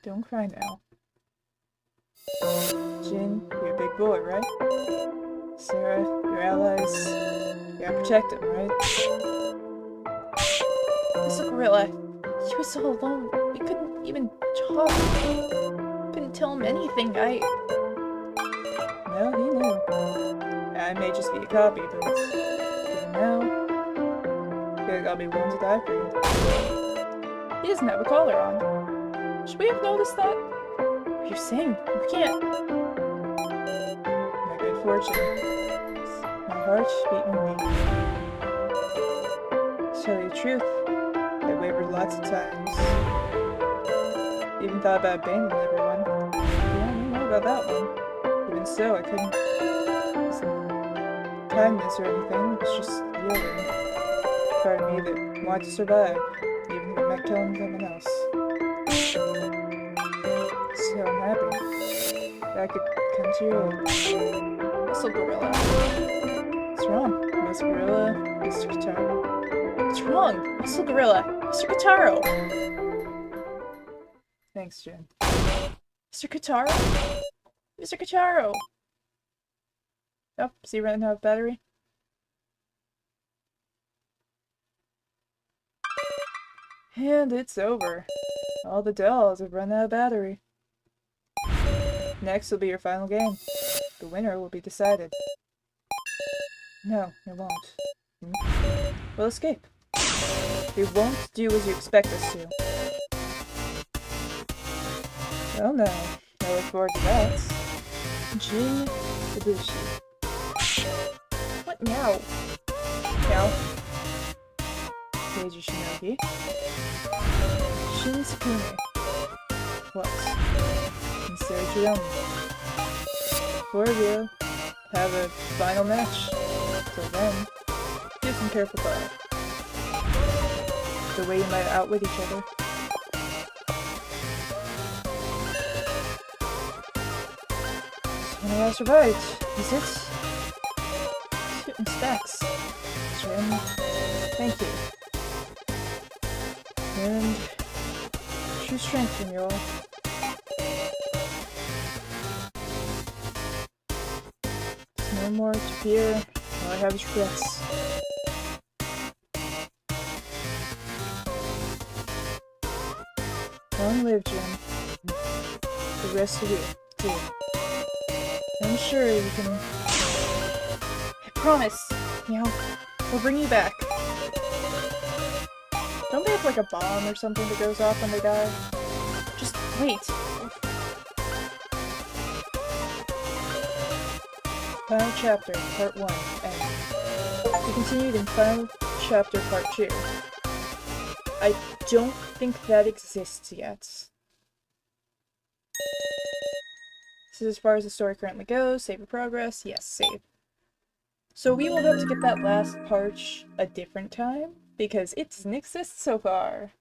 Don't cry now. Jin, you're a big boy, right? Sarah, your allies, you gotta protect him, right? Mr. Gorilla, he was so alone. We couldn't even talk. Couldn't tell him anything. No, he knew. I may just be a copy, but even now, I feel like I'll be willing to die for you. He doesn't have a collar on. Should we have noticed that? What are you saying? You can't. My good fortune. My heart beating me. To tell you the truth, I wavered lots of times. Even thought about abandoning everyone. Yeah, I don't know about that one. Even so, I couldn't. It wasn't kindness or anything, it was just yielding. Part of me that wanted to survive, even if it meant killing someone else. So I'm happy that I could come to you. Muscle Gorilla. What's wrong? Muscle Gorilla, Mr. Kitaro. What's wrong? Muscle Gorilla, Mr. Kitaro. Thanks, Jin. Mr. Kitaro? Mr. Kitaro! Oh, is he running out of battery? And it's over. All the dolls have run out of battery. Next will be your final game. The winner will be decided. No, it won't. We'll escape. We won't do as you expect us to. Oh no, I look forward to that. Jin Ibushi. What now? Now. Keiji Shinogi. Shin Sukune. What? And Sarah Jerome. Four of you have a final match. Till then, give some careful thought. the way you might outwit each other. Someone has survived. Is it? Suit and specs. Jim. Thank you. And true strength from you all. There's no more to fear. All I have is regrets. Long live, Jim. The rest of you, too. I'm sure you can... I promise, we'll bring you back. Don't they have like a bomb or something that goes off when they die? Just wait. Final chapter, part 1, end. We continued in final chapter, part 2. I don't think that exists yet. This is as far as the story currently goes. Save your progress. Yes, save. So we will have to get that last part a different time, because it doesn't exist so far.